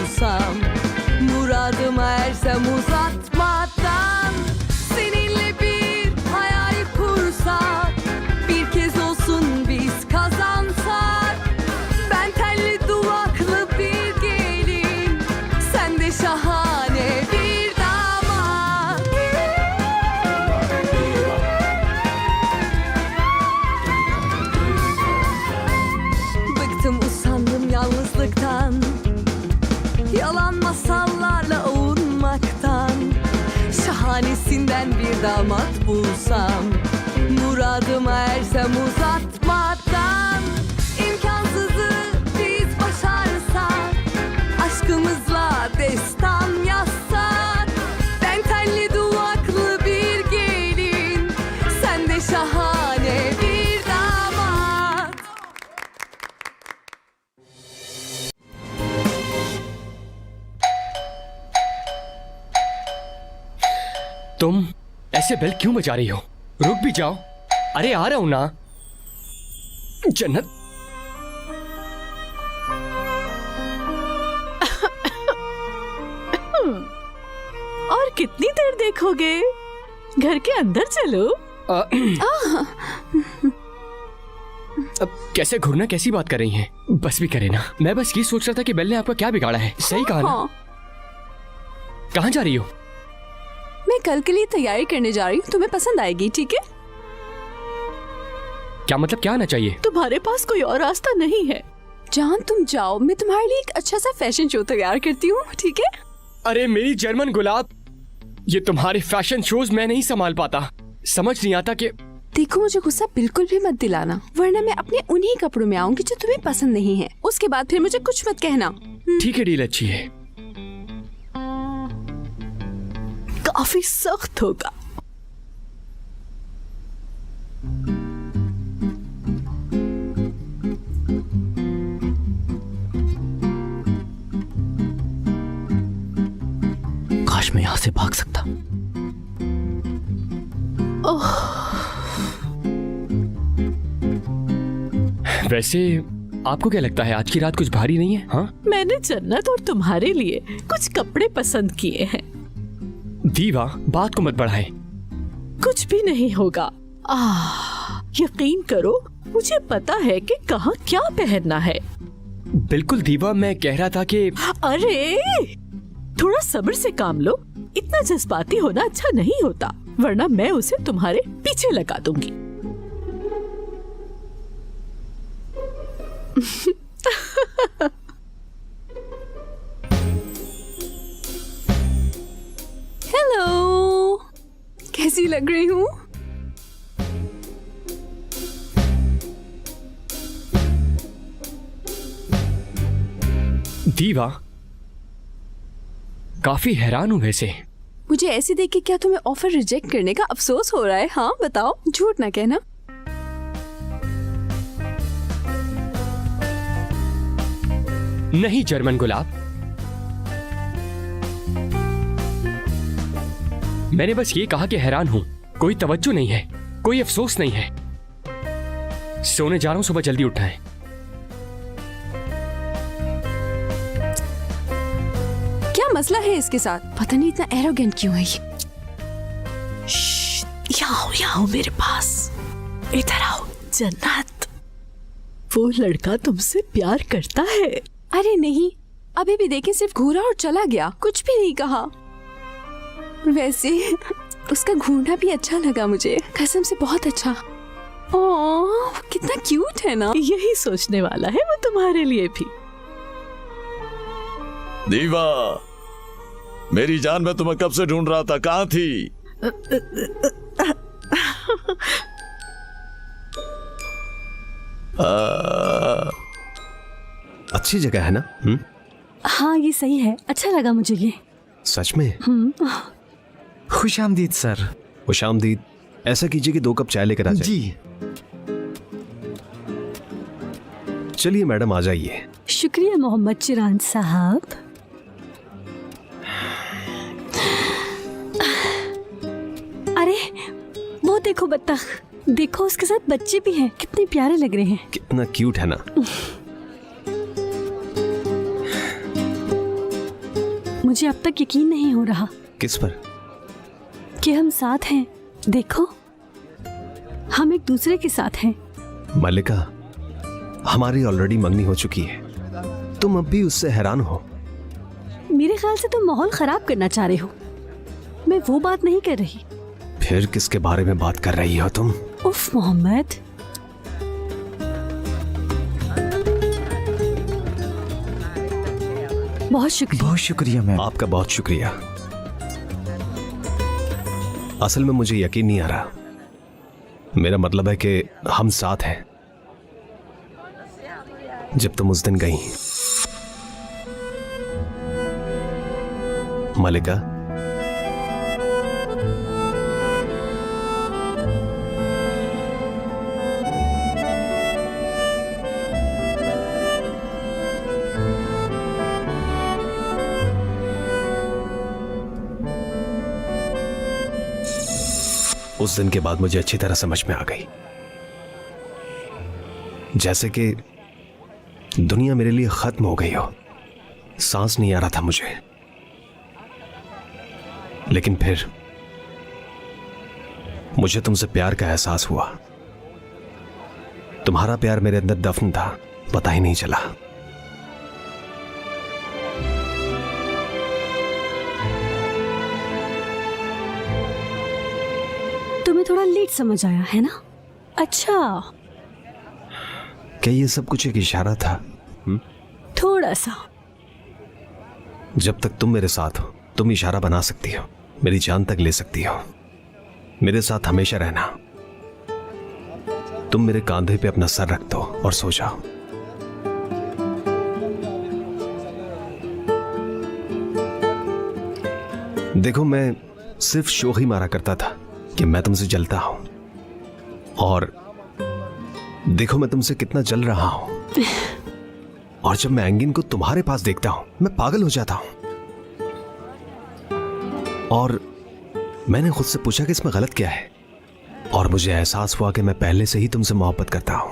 bulsam, muradıma ersem uzatmadan, seninle bir hayal kursak, bir kez olsun biz kazansak. Ben telli duvaklı bir gelin, sen de şahane bir damat. Bıktım usandım yalnızlıktan, yalan masallarla avunmaktan. Şahanesinden bir damat bulsam, muradıma ersem uzatmadan. İmkansızı biz başarsak, aşkımızla destan yazsak. Ben telli duvaklı bir gelin, sen de şahane bir damat. तुम ऐसे bell क्यों बजा रही हो? रुक भी जाओ। अरे आ रहा हूं ना। जन्नत, और कितनी देर देखोगे? घर के अंदर चलो। अब कैसे घूरना, कैसी बात कर रही हैं? बस भी करे ना। मैं बस ये सोच रहा था कि बेल ने आपका क्या बिगाड़ा है। सही कहा ना? हाँ, कहाँ जा रही हो? मैं कल के लिए तैयारी करने जा रही हूँ, तुम्हें पसंद आएगी, ठीक है? क्या मतलब, क्या आना चाहिए? तुम्हारे पास कोई और रास्ता नहीं है। जहाँ तुम जाओ, मैं तुम्हारे लिए एक अच्छा सा फैशन शो तैयार करती हूँ, ठीक है? अरे मेरी जर्मन गुलाब, ये तुम्हारे फैशन शोज मैं नहीं संभाल पाता। समझ नहीं आता कि देखो, मुझे गुस्सा बिल्कुल भी मत दिलाना, वरना मैं अपने उन्हीं कपड़ों में आऊंगी जो तुम्हें पसंद नहीं है। उसके बाद फिर मुझे कुछ मत कहना। ठीक है, डील अच्छी है। काफी सख्त होगा। काश मैं यहाँ से भाग सकता। वैसे आपको क्या लगता है, आज की रात कुछ भारी नहीं है? हाँ, मैंने जन्नत और तुम्हारे लिए कुछ कपड़े पसंद किए हैं। दीवा, बात को मत बढ़ाए। कुछ भी नहीं होगा। यकीन करो, मुझे पता है कि कहाँ क्या पहनना है। बिल्कुल दीवा, मैं कह रहा था कि अरे थोड़ा सब्र से काम लो। इतना जज्बाती होना अच्छा नहीं होता, वरना मैं उसे तुम्हारे पीछे लगा दूंगी। हेलो, कैसी लग रही हूँ? दीवा, काफी हैरान हूँ वैसे। मुझे ऐसे देख के क्या तुम्हें ऑफर रिजेक्ट करने का अफसोस हो रहा है? हाँ बताओ, झूठ ना कहना। नहीं जर्मन गुलाब, मैंने बस ये कहा कि हैरान हूं। कोई तवज्जो नहीं है, कोई अफसोस नहीं है। सोने जा रहा हूं, सुबह जल्दी उठना है। क्या मसला है इसके साथ? पता नहीं इतना एरोगेंट क्यों है ये। यहाँ आओ मेरे पास, इधर आओ। जन्नत, वो लड़का तुमसे प्यार करता है। अरे नहीं, अभी भी देखे सिर्फ घूरा और चला गया, कुछ भी नहीं कहा। वैसे उसका घूरना भी अच्छा लगा मुझे, कसम से बहुत अच्छा। ओह, कितना क्यूट है ना। यही सोचने वाला है वो तुम्हारे लिए भी। दीवा, मेरी जान, मैं तुम्हें कब से ढूंढ रहा था, कहाँ थी? अच्छी जगह है ना? हाँ ये सही है, अच्छा लगा मुझे ये। सच में? खुशामदीद सर। खुशामदीद। ऐसा कीजिए कि 2 कप चाय लेकर आ जाइए। जी। चलिए मैडम, आ जाइए। शुक्रिया मोहम्मद चिरान साहब। अरे वो देखो बत्तख, देखो उसके साथ बच्चे भी हैं, कितने प्यारे लग रहे हैं। कितना क्यूट है ना। मुझे अब तक यकीन नहीं हो रहा किस पर? कि हम साथ हैं। देखो, हम एक दूसरे के साथ हैं। मल्लिका, हमारी ऑलरेडी मंगनी हो चुकी है, तुम अब भी उससे हैरान हो। मेरे ख्याल से तुम माहौल खराब करना चाह रहे हो। मैं वो बात नहीं कर रही। फिर किसके बारे में बात कर रही हो तुम? उफ मोहम्मद, बहुत शुक्रिया। बहुत शुक्रिया मैम। आपका बहुत शुक्रिया। असल में मुझे यकीन नहीं आ रहा। मेरा मतलब है कि हम साथ हैं। जब तुम उस दिन गई मल्लिका, उस दिन के बाद मुझे अच्छी तरह समझ में आ गई, जैसे कि दुनिया मेरे लिए खत्म हो गई हो। सांस नहीं आ रहा था मुझे। लेकिन फिर मुझे तुमसे प्यार का एहसास हुआ। तुम्हारा प्यार मेरे अंदर दफन था, पता ही नहीं चला। तुम्हें थोड़ा लेट समझ आया है ना? अच्छा, क्या ये सब कुछ एक इशारा था? थोड़ा सा। जब तक तुम मेरे साथ हो, तुम इशारा बना सकती हो, मेरी जान तक ले सकती हो। मेरे साथ हमेशा रहना। तुम मेरे कांधे पे अपना सर रख दो और सो जाओ। देखो, मैं सिर्फ शो ही मारा करता था कि मैं तुमसे जलता हूं, और देखो मैं तुमसे कितना जल रहा हूं। और जब मैं एंगिन को तुम्हारे पास देखता हूं, मैं पागल हो जाता हूं। और मैंने खुद से पूछा कि इसमें गलत क्या है, और मुझे एहसास हुआ कि मैं पहले से ही तुमसे मोहब्बत करता हूं।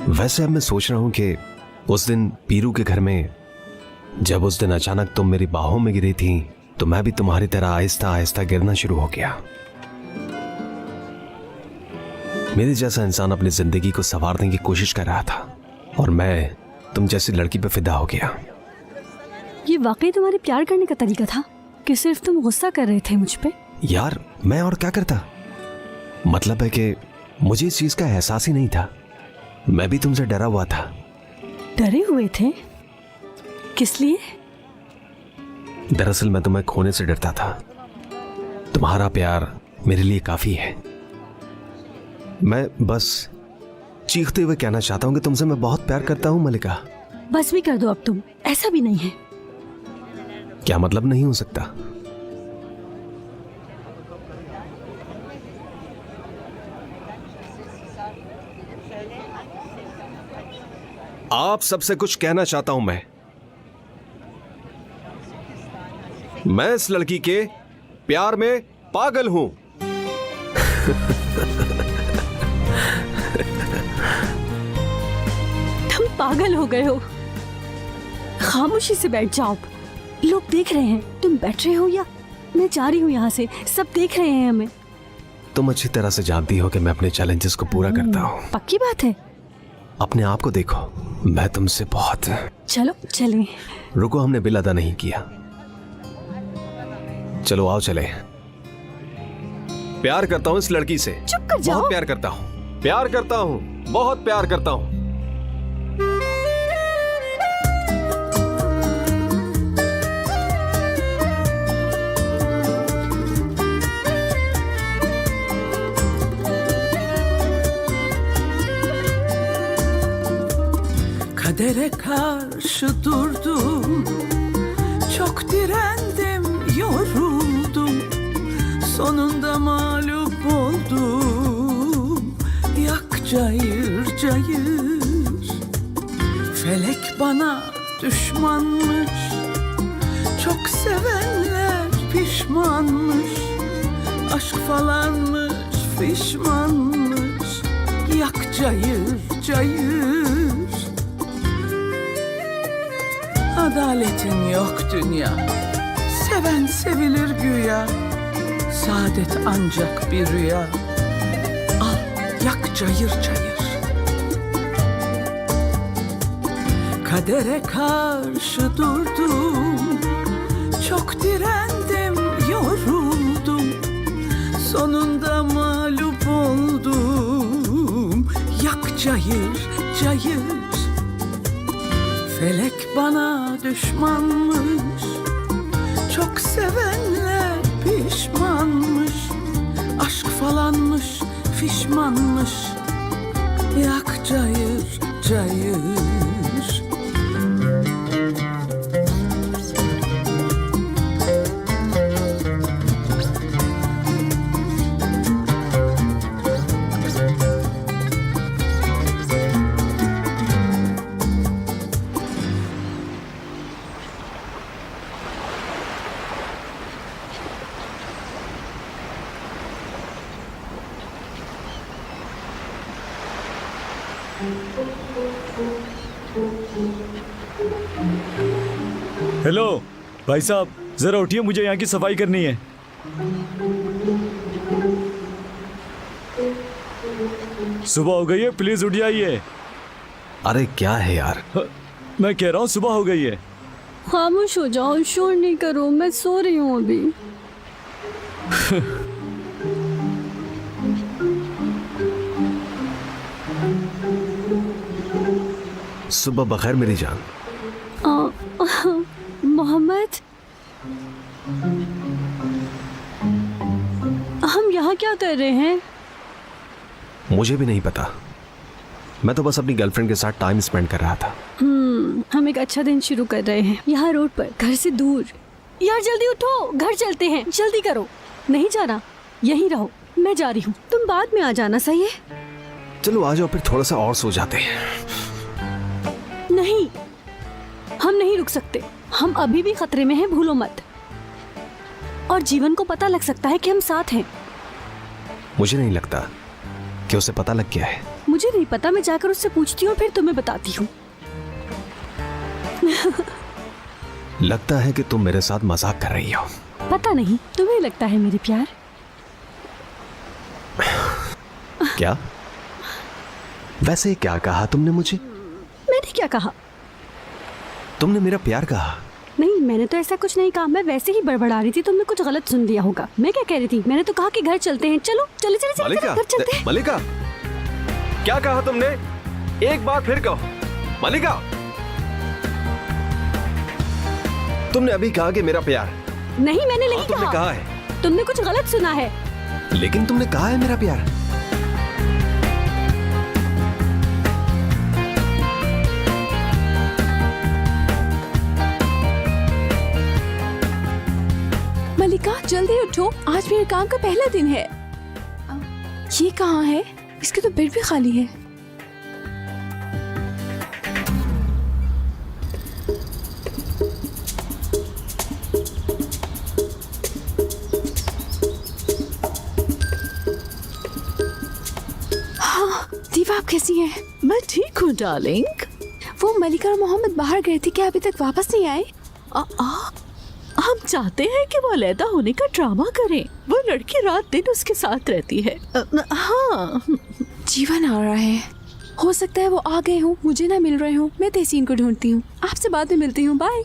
वैसे अब मैं सोच रहा हूं कि उस दिन पीरू के घर में, जब उस दिन अचानक तुम मेरी बाहों में गिरी थी, तो मैं भी तुम्हारी तरह आहिस्ता आहिस्ता गिरना शुरू हो गया। मेरे जैसा इंसान अपनी जिंदगी को संवारने की कोशिश कर रहा था, और मैं तुम जैसी लड़की पे फिदा हो गया। ये वाकई तुम्हारे प्यार करने का तरीका था कि सिर्फ तुम गुस्सा कर रहे थे मुझ पे? यार, मैं और क्या करता? मतलब है कि मुझे इस चीज का एहसास ही नहीं था। मैं भी तुमसे डरा हुआ था। डरे हुए थे? किस लिए? दरअसल मैं तुम्हें खोने से डरता था। तुम्हारा प्यार मेरे लिए काफी है। मैं बस चीखते हुए कहना चाहता हूं कि तुमसे मैं बहुत प्यार करता हूं मल्लिका। बस भी कर दो अब तुम। ऐसा भी नहीं है। क्या मतलब नहीं हो सकता? आप सबसे कुछ कहना चाहता हूं मैं इस लड़की के प्यार में पागल हूं। तुम पागल हो गए हो। खामोशी से बैठ जाओ। लोग देख रहे हैं। तुम बैठ रहे हो या मैं जा रही हूँ यहाँ से। सब देख रहे हैं हमें। तुम अच्छी तरह से जानती हो कि मैं अपने चैलेंजेस को पूरा करता हूँ। पक्की बात है। अपने आप को देखो, मैं तुमसे बहुत। चलो चलें। रुको, हमने बिल अदा नहीं किया। चलो आओ चले। प्यार करता हूँ इस लड़की से। चुप कर जाओ। बहुत प्यार करता हूँ। प्यार करता हूँ, बहुत प्यार करता हूँ। Kadere karşı durdum, çok direndim, yoruldum, sonunda mağlup oldum. Yak cayır cayır, felek bana düşmanmış, çok sevenler pişmanmış, aşk falanmış pişmanmış. Yak cayır cayır, Adaletin yok dünya. Seven sevilir güya. Saadet ancak bir rüya. Al yak cayır cayır. Kadere karşı durdum. Çok direndim, yoruldum. Sonunda mağlup oldum. Yak cayır cayır. Felek bana düşmanmış. Çok sevenler pişmanmış. Aşk falanmış, fişmanmış. Yak cayır cayır. Hello भाई साहब, जरा उठिए, मुझे यहाँ की सफाई करनी है। सुबह हो गई है, प्लीज उठ जाइए। अरे क्या है यार? मैं कह रहा हूँ सुबह हो गई है। खामोश हो जाओ, शोर नहीं करो, मैं सो रही हूँ अभी। सुबह बखैर मेरी जान। मोहम्मद, हम यहाँ क्या कर रहे हैं? मुझे भी नहीं पता, मैं तो बस अपनी गर्लफ्रेंड के साथ टाइम स्पेंड कर रहा था। हम एक अच्छा दिन शुरू कर रहे हैं, यहाँ रोड पर, घर से दूर। यार जल्दी उठो, घर चलते हैं, जल्दी करो। नहीं जाना, यहीं रहो, मैं जा रही हूँ, तुम बाद में आ जाना, सही है? चलो आ जाओ, फिर थोड़ा सा और सो जाते हैं। नहीं, हम नहीं रुक सकते, हम अभी भी खतरे में हैं, भूलो मत। और जीवन को पता लग सकता है कि हम साथ हैं। मुझे नहीं लगता कि उसे पता लग गया है। मुझे नहीं पता, मैं जाकर उससे पूछती हूँ, फिर तुम्हें बताती हूँ। लगता है कि तुम मेरे साथ मजाक कर रही हो। पता नहीं, तुम्हें लगता है मेरे प्यार? क्या? वैसे क्या कहा तुमने मुझे? मैंने क्या कहा? तुमने मेरा प्यार कहा। नहीं, मैंने तो ऐसा कुछ नहीं कहा, मैं वैसे ही बड़बड़ा रही थी, तुमने कुछ गलत सुन लिया होगा। मैं क्या कह रही थी? मैंने तो कहा कि घर चलते हैं, चलो चले चले चले, मलिका, घर चलते हैं। मलिका, क्या कहा तुमने? एक बार फिर कहो। मलिका, तुमने अभी कहा कि मेरा प्यार। नहीं, मैंने नहीं तुमने कहा। कहा है। तुमने कुछ गलत सुना है। लेकिन तुमने कहा है मेरा प्यार। मलिका जल्दी उठो, आज मेरे काम का पहला दिन है। ये कहाँ है? इसके तो बेड भी खाली है। हाँ, दीवा आप कैसी हैं? मैं ठीक हूँ डार्लिंग। वो मलिका और मोहम्मद बाहर गए थे, क्या अभी तक वापस नहीं आए? हम चाहते हैं कि वो अलग होने का ड्रामा करें। वो लड़की रात दिन उसके साथ रहती है। हाँ, जीवन आ रहा है, हो सकता है वो आ गए हों, मुझे ना मिल रहे हों। मैं तहसीन को ढूंढती हूँ, आपसे बाद में मिलती हूँ, बाय।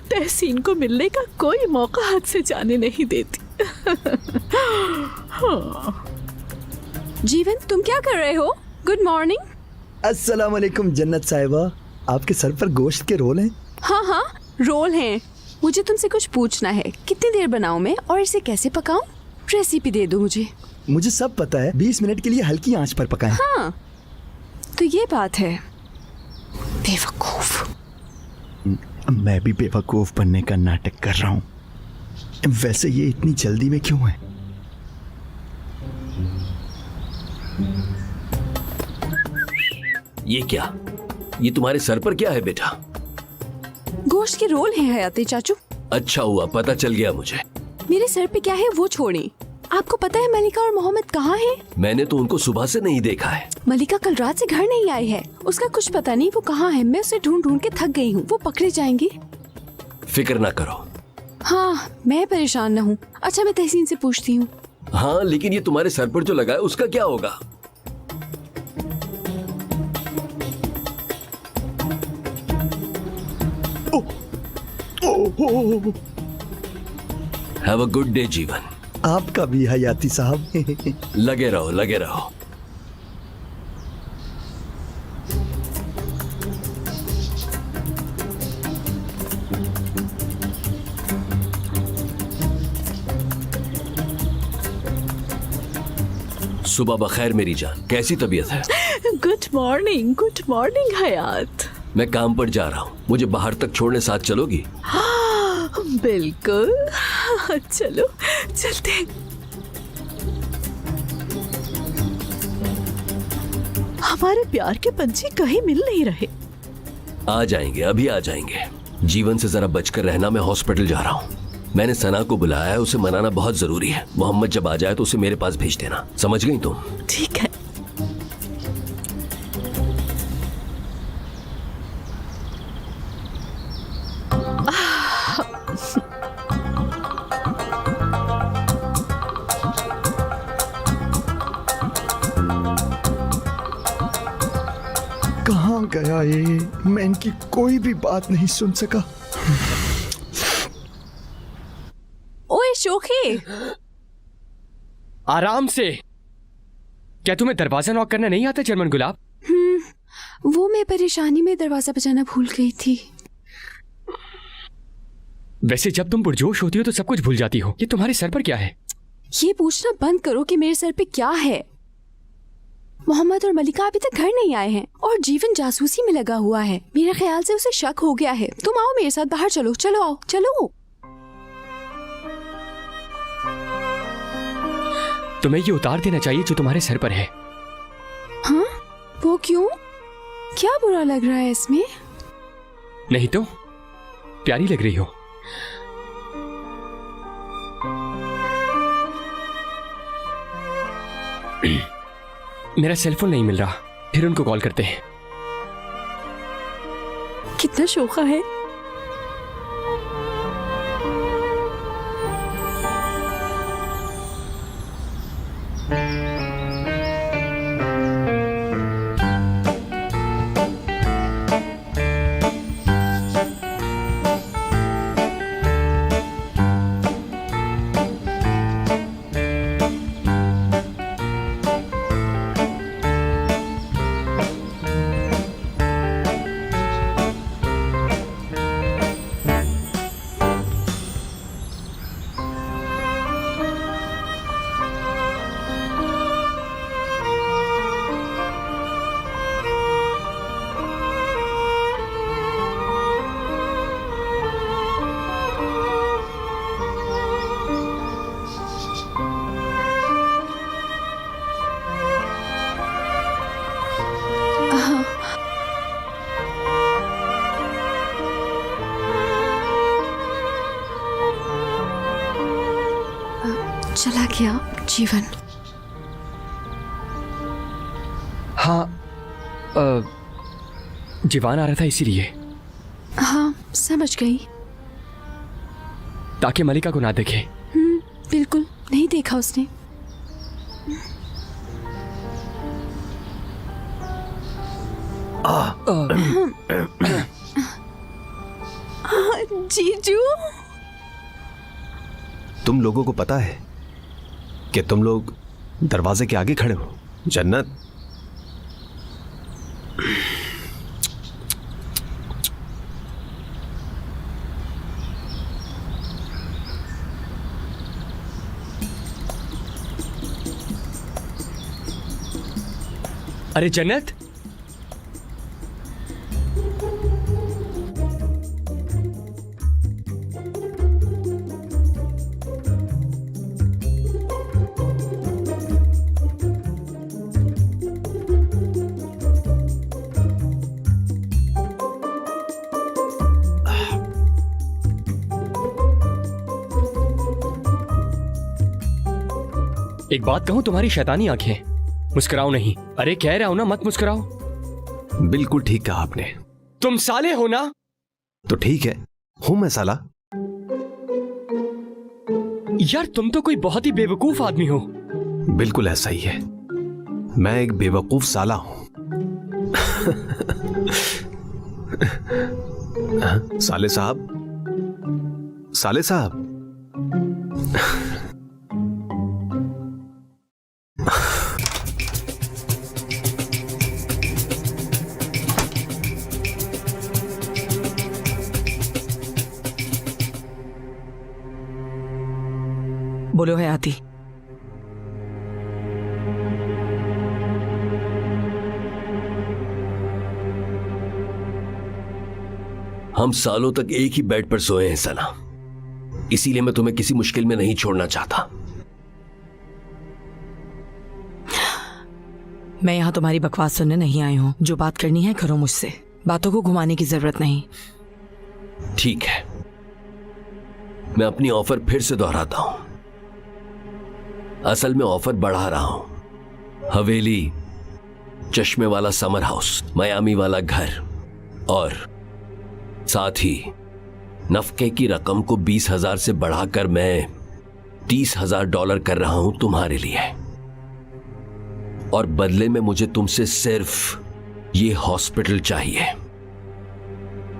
तहसीन को मिलने का कोई मौका हाथ से जाने नहीं देती। हाँ। जीवन तुम क्या कर रहे हो? Good morning. अस्सलाम वालेकुम जन्नत साहिबा, आपके सर पर गोश्त के रोल हैं? हाँ हाँ, रोल हैं। मुझे तुमसे कुछ पूछना है, कितनी देर बनाऊं मैं और इसे कैसे पकाऊं? रेसिपी दे दो मुझे। मुझे सब पता है, 20 मिनट के लिए हल्की आंच पर पकाएं। हाँ, तो ये बात है। बेवकूफ। मैं भी बेवकूफ बनने का नाटक कर रहा हूँ। वैसे ये इतनी जल्दी में क्यों है? ये क्या? ये तुम्हारे सर पर क्या है बेटा? गोश्त के रोल हैं हयाती चाचू। अच्छा हुआ पता चल गया मुझे। मेरे सर पे क्या है वो छोड़ी, आपको पता है मलिका और मोहम्मद कहाँ हैं? मैंने तो उनको सुबह से नहीं देखा है। मलिका कल रात से घर नहीं आई है। उसका कुछ पता नहीं वो कहाँ है। मैं उसे ढूंढ ढूंढ के थक गई हूँ। वो पकड़े जाएंगे। फिक्र ना करो। हाँ, मैं परेशान न हूँ। अच्छा, मैं तहसीन से पूछती हूँ। हाँ, लेकिन ये तुम्हारे सर पर जो लगा है उसका क्या होगा? हैव अ गुड डे जीवन। आपका भी हयाती साहब। लगे रहो, लगे रहो। सुबह बखैर मेरी जान, कैसी तबीयत है? गुड मॉर्निंग हयात। मैं काम पर जा रहा हूँ, मुझे बाहर तक छोड़ने साथ चलोगी? बिल्कुल, चलो चलते हैं। हमारे प्यार के पंछी कहीं मिल नहीं रहे। आ जाएंगे, अभी आ जाएंगे। जीवन से जरा बचकर रहना, मैं हॉस्पिटल जा रहा हूँ। मैंने सना को बुलाया है, उसे मनाना बहुत जरूरी है। मोहम्मद जब आ जाए तो उसे मेरे पास भेज देना, समझ गई तुम? ठीक है। कहाँ गया ये? मैं इनकी कोई भी बात नहीं सुन सका। ओए शोखी, आराम से। क्या तुम्हें दरवाजा नॉक करना नहीं आता जर्मन गुलाब? वो मैं परेशानी में दरवाजा बजाना भूल गई थी। वैसे जब तुम पुरजोश होती हो तो सब कुछ भूल जाती हो। ये तुम्हारे सर पर क्या है? ये पूछना बंद करो कि मेरे सर पे क्या है। मोहम्मद और मलिका अभी तक घर नहीं आए हैं और जीवन जासूसी में लगा हुआ है। मेरे ख्याल से उसे शक हो गया है। तुम आओ मेरे साथ बाहर, चलो चलो आओ चलो। तुम्हें ये उतार देना चाहिए जो तुम्हारे सर पर है। हाँ, वो क्यों? क्या बुरा लग रहा है इसमें? नहीं तो प्यारी लग रही हो। मेरा सेलफोन नहीं मिल रहा, फिर उनको कॉल करते हैं। कितना शोखा है। चला गया जीवन। हाँ, जीवान आ रहा था इसीलिए। हाँ, समझ गई। ताकि मलिका को ना देखे। बिल्कुल नहीं देखा उसने। जीजू, तुम लोगों को पता है कि तुम लोग दरवाजे के आगे खड़े हो? जन्नत, अरे जन्नत, एक बात कहूँ, तुम्हारी शैतानी आंखें, मुस्कुराओ नहीं। अरे कह रहा हूं ना, मत मुस्कुराओ। बिल्कुल ठीक कहा आपने। तुम साले हो ना? तो ठीक है, हूं मैं साला। यार तुम तो कोई बहुत ही बेवकूफ आदमी हो। बिल्कुल ऐसा ही है, मैं एक बेवकूफ साला हूं। साले साहब, साले साहब। बोलो हयाती। हम सालों तक एक ही बेड पर सोए हैं सना, इसीलिए मैं तुम्हें किसी मुश्किल में नहीं छोड़ना चाहता। मैं यहाँ तुम्हारी बकवास सुनने नहीं आई हूँ। जो बात करनी है करो मुझसे, बातों को घुमाने की जरूरत नहीं। ठीक है, मैं अपनी ऑफर फिर से दोहराता हूं। असल में ऑफर बढ़ा रहा हूं। हवेली, चश्मे वाला समर हाउस, मियामी वाला घर और साथ ही नफके की रकम को 20,000 से बढ़ाकर मैं $30,000 कर रहा हूं तुम्हारे लिए। और बदले में मुझे तुमसे सिर्फ ये हॉस्पिटल चाहिए।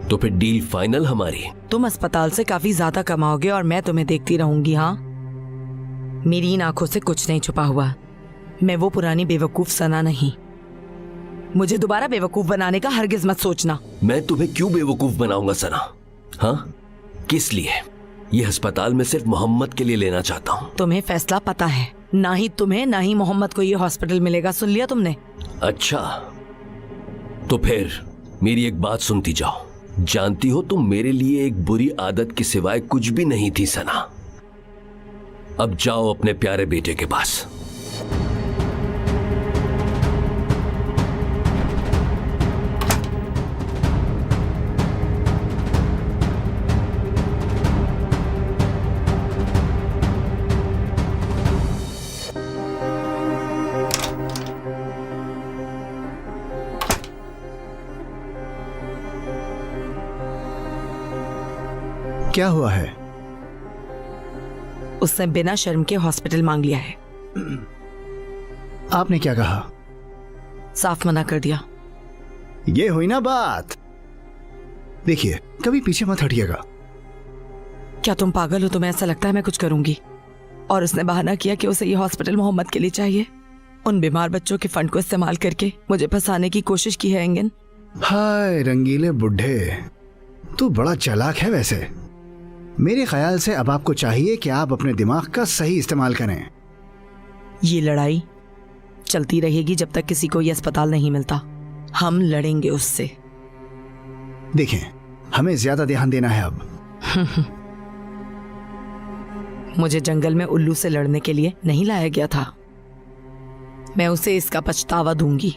तो फिर डील फाइनल हमारी। तुम अस्पताल से काफी ज्यादा कमाओगे और मैं तुम्हें देखती रहूंगी। हाँ, मेरी इन आंखों से कुछ नहीं छुपा हुआ। मैं वो पुरानी बेवकूफ सना नहीं। मुझे दोबारा बेवकूफ बनाने का हरगिज मत सोचना। मैं तुम्हें क्यों बेवकूफ बनाऊंगा सना? हाँ, किस लिए? ये अस्पताल में सिर्फ मोहम्मद के लिए लेना चाहता हूँ। तुम्हें फैसला पता है, ना ही तुम्हें ना ही मोहम्मद को ये हॉस्पिटल मिलेगा। सुन लिया तुमने? अच्छा, तो फिर मेरी एक बात सुनती जाओ। जानती हो तुम मेरे लिए एक बुरी आदत के सिवाय कुछ भी नहीं थी सना। अब जाओ अपने प्यारे बेटे के पास। क्या हुआ है? उसने बिना शर्म के हॉस्पिटल मांग लिया है। आपने क्या कहा? साफ मना कर दिया। ये हुई ना बात। देखिए, कभी पीछे मत हटिएगा। क्या तुम पागल हो? तुम्हें ऐसा लगता है मैं कुछ करूंगी? और उसने बहाना किया कि उसे ये हॉस्पिटल मोहम्मद के लिए चाहिए। उन बीमार बच्चों के फंड को इस्तेमाल करके मुझे फंसाने की कोशिश की है एंगन। हाय रंगीले बुढ़े, तू बड़ा चालाक है वैसे। मेरे ख्याल से अब आपको चाहिए कि आप अपने दिमाग का सही इस्तेमाल करें। ये लड़ाई चलती रहेगी जब तक किसी को ये अस्पताल नहीं मिलता। हम लड़ेंगे उससे। देखें, हमें ज्यादा ध्यान देना है अब। मुझे जंगल में उल्लू से लड़ने के लिए नहीं लाया गया था। मैं उसे इसका पछतावा दूंगी।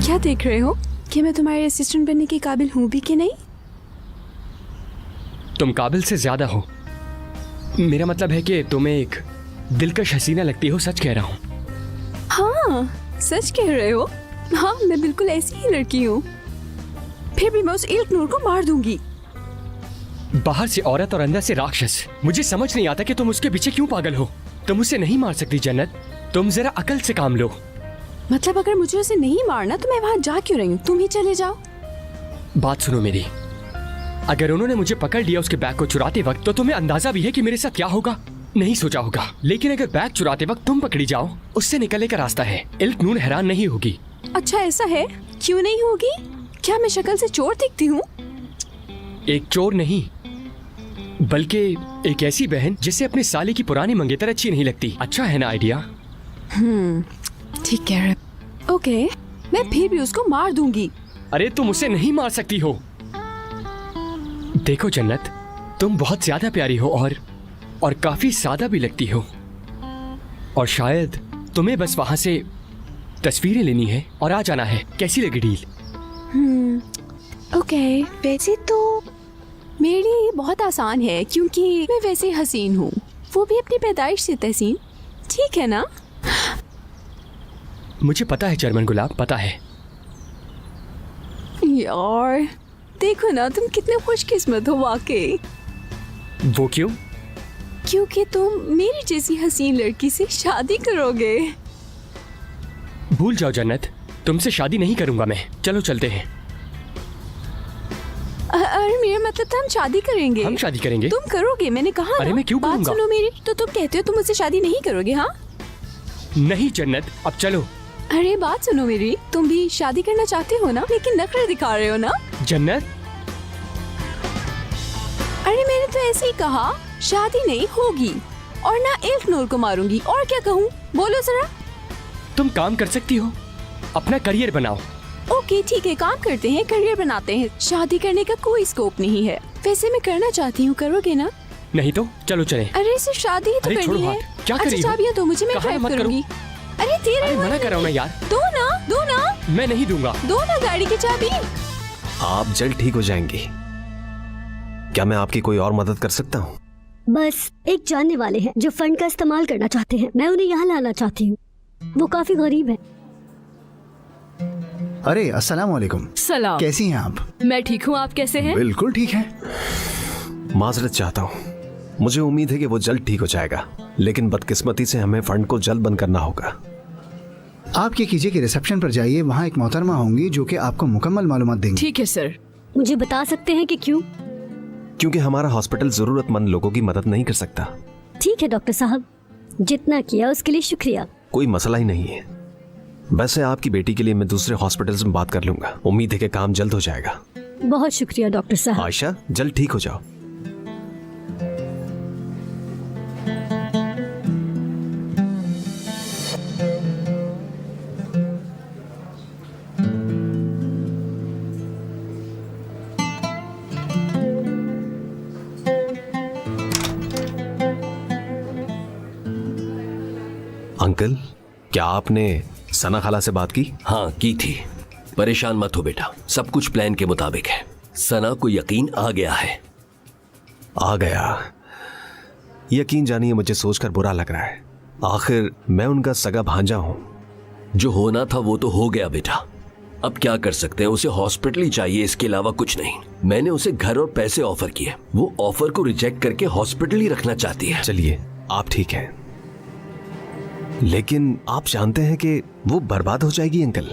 क्या देख रहे हो कि मैं तुम्हारे असिस्टेंट बनने के काबिल हूँ भी कि नहीं? तुम काबिल से ज्यादा हो। मेरा मतलब है कि तुम एक दिलकश हसीना लगती हो, सच कह रहा हूँ। हाँ, सच कह रहे हो। हाँ, मैं बिल्कुल ऐसी ही लड़की हूँ। फिर भी मैं उस इल्कनूर को मार दूंगी। बाहर से औरत और अंदर से राक्षस। मुझे समझ नहीं आता कि तुम उसके पीछे क्यों पागल हो। तुम उसे नहीं मार सकती जन्नत, तुम जरा अकल से काम लो। मतलब अगर मुझे उसे नहीं मारना तो मैं वहां जा क्यों रही हूँ? तुम ही चले जाओ। बात सुनो मेरी, अगर उन्होंने मुझे पकड़ लिया उसके बैग को चुराते वक्त, तो तुम्हें अंदाजा भी है कि मेरे साथ क्या होगा? नहीं सोचा होगा। लेकिन अगर बैग चुराते वक्त तुम पकड़ी जाओ, उससे निकलने का रास्ता है। इल्कनूर हैरान नहीं होगी। अच्छा ऐसा है? क्यों नहीं होगी? क्या मैं शक्ल से चोर दिखती हूँ? एक चोर नहीं, बल्कि एक ऐसी बहन जिसे अपने साले की पुरानी मंगेतर अच्छी नहीं लगती। अच्छा है ना आइडिया? ठीक कह रहे। ओके, मैं फिर भी उसको मार दूंगी। अरे तुम उसे नहीं मार सकती हो। देखो जन्नत, तुम बहुत ज्यादा प्यारी हो और काफी सादा भी लगती हो। और शायद तुम्हें बस वहां से तस्वीरें लेनी है और आ जाना है। कैसी लगी डील? ओके, वैसे तो मेरे लिए ये बहुत आसान है क्योंकि मैं वैसे हसीन हूँ, वो भी अपनी पैदाइश से तहसीन। ठीक है ना? मुझे पता है चरमन गुलाब, पता है। यार देखो ना, तुम कितने खुशकिस्मत हो वाकई। वो क्यों? क्योंकि तुम मेरी जैसी हसीन लड़की से शादी करोगे। भूल जाओ जन्नत, तुमसे शादी नहीं करूंगा मैं। चलो चलते हैं। अरे मेरा मतलब था हम शादी करेंगे। हम शादी करेंगे? तुम करोगे, मैंने कहा अरे ना। मैं क्यों बात करूंगा? सुनो मेरी, तो तुम कहते हो तुम मुझसे शादी नहीं करोगे? हाँ नहीं जन्नत, अब चलो। अरे बात सुनो मेरी, तुम भी शादी करना चाहते हो ना, लेकिन नखरे दिखा रहे हो ना। जन्नत, अरे मैंने तो ऐसे ही कहा, शादी नहीं होगी और ना इल्कनूर को मारूंगी। और क्या कहूँ, बोलो जरा। तुम काम कर सकती हो, अपना करियर बनाओ। ओके ठीक है, काम करते हैं, करियर बनाते हैं। शादी करने का कोई स्कोप नहीं है। वैसे मैं करना चाहती हूँ, करोगे ना? नहीं तो चलो चले। अरे सिर्फ शादी ही तो अरे करनी छोड़ो है। हाथ, क्या कर अच्छा रही हो? चाबियां दो मुझे, मैं कहा ड्राइव मत करो। करूंगी। अरे दे रही अरे हूँ। मना कर रहा हूं ना यार। दो ना, दो ना, मैं नहीं दूंगा। दो ना गाड़ी की चाबी। आप जल्द ठीक हो जाएंगी। क्या मैं आपकी कोई और मदद कर सकता हूँ? बस एक जानने वाले हैं जो फंड का इस्तेमाल करना चाहते हैं। मैं उन्हें यहाँ लाना चाहती हूँ। वो काफी गरीब है। अरे अस्सलाम वालेकुम। सलाम। कैसी हैं आप? मैं ठीक हूँ, आप कैसे हैं? बिल्कुल ठीक है। माजरत चाहता हूँ, मुझे उम्मीद है कि वो जल्द ठीक हो जाएगा, लेकिन बदकिस्मती से हमें फंड को जल्द बंद करना होगा। आप ये कीजिए कि रिसेप्शन पर जाइए, वहाँ एक मोहतरमा होंगी जो कि आपको मुकम्मल मालूमात देंगी। ठीक है सर। मुझे बता सकते हैं कि क्यों? क्योंकि हमारा हॉस्पिटल जरूरतमंद लोगों की मदद नहीं कर सकता। ठीक है डॉक्टर साहब, जितना किया उसके लिए शुक्रिया। कोई मसला ही नहीं है। वैसे आपकी बेटी के लिए मैं दूसरे हॉस्पिटल्स में बात कर लूंगा। उम्मीद है कि काम जल्द हो जाएगा। बहुत शुक्रिया डॉक्टर साहब। आयशा, जल्द ठीक हो जाओ। अंकल, क्या आपने सना खाला से बात की? हाँ की थी। परेशान मत हो बेटा, सब कुछ प्लान के मुताबिक है। सना को यकीन आ गया है। आ गया? यकीन जानिए, मुझे सोचकर बुरा लग रहा है। आखिर मैं उनका सगा भांजा हूं। जो होना था वो तो हो गया बेटा। अब क्या कर सकते हैं, उसे हॉस्पिटल ही चाहिए, इसके अलावा कुछ नहीं। मैंने उसे घर और पैसे ऑफर किए, वो ऑफर को रिजेक्ट करके हॉस्पिटल ही रखना चाहती है। चलिए, आप ठीक हैं, लेकिन आप जानते हैं कि वो बर्बाद हो जाएगी अंकल।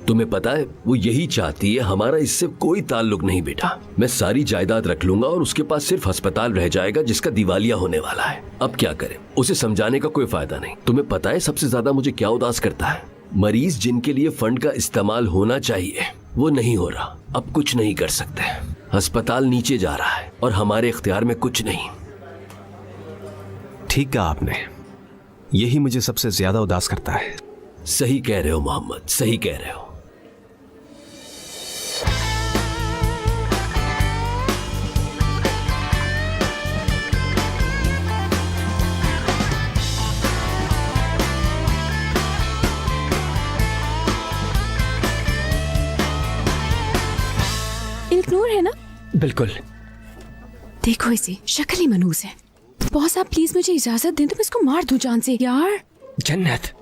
तुम्हें पता है वो यही चाहती है। हमारा इससे कोई ताल्लुक नहीं बेटा। मैं सारी जायदाद रख लूंगा और उसके पास सिर्फ अस्पताल रह जाएगा जिसका दिवालिया होने वाला है। अब क्या करें, उसे समझाने का कोई फायदा नहीं। तुम्हें पता है सबसे ज्यादा मुझे क्या उदास करता है? मरीज जिनके लिए फंड का इस्तेमाल होना चाहिए वो नहीं हो रहा। अब कुछ नहीं कर सकते। अस्पताल नीचे जा रहा है और हमारे इख्तियार में कुछ नहीं। ठीक कहा आपने, यही मुझे सबसे ज्यादा उदास करता है। सही कह रहे हो मोहम्मद, सही कह रहे हो। इल्कनूर है ना? बिल्कुल। देखो इसे, शक्ल ही मनहूस है। बॉस आप प्लीज मुझे इजाजत दें तो मैं इसको मार दूं जान से यार। जन्नत,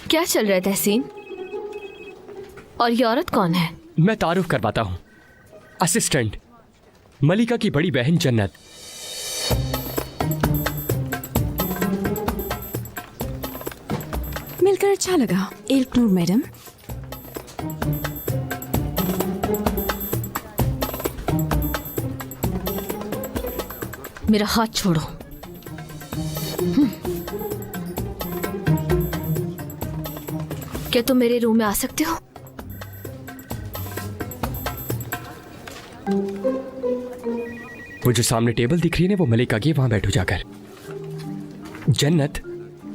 क्या चल रहा है तहसीन? और ये औरत कौन है? मैं तारुफ करवाता हूँ, असिस्टेंट मलिका की बड़ी बहन जन्नत। मिलकर अच्छा लगा इल्कनूर मैडम। मेरा हाथ छोड़ो। क्या तुम मेरे रूम में आ सकते हो? वो जो सामने टेबल दिख रही है ना, वो मलिका की, वहां बैठो जाकर। जन्नत,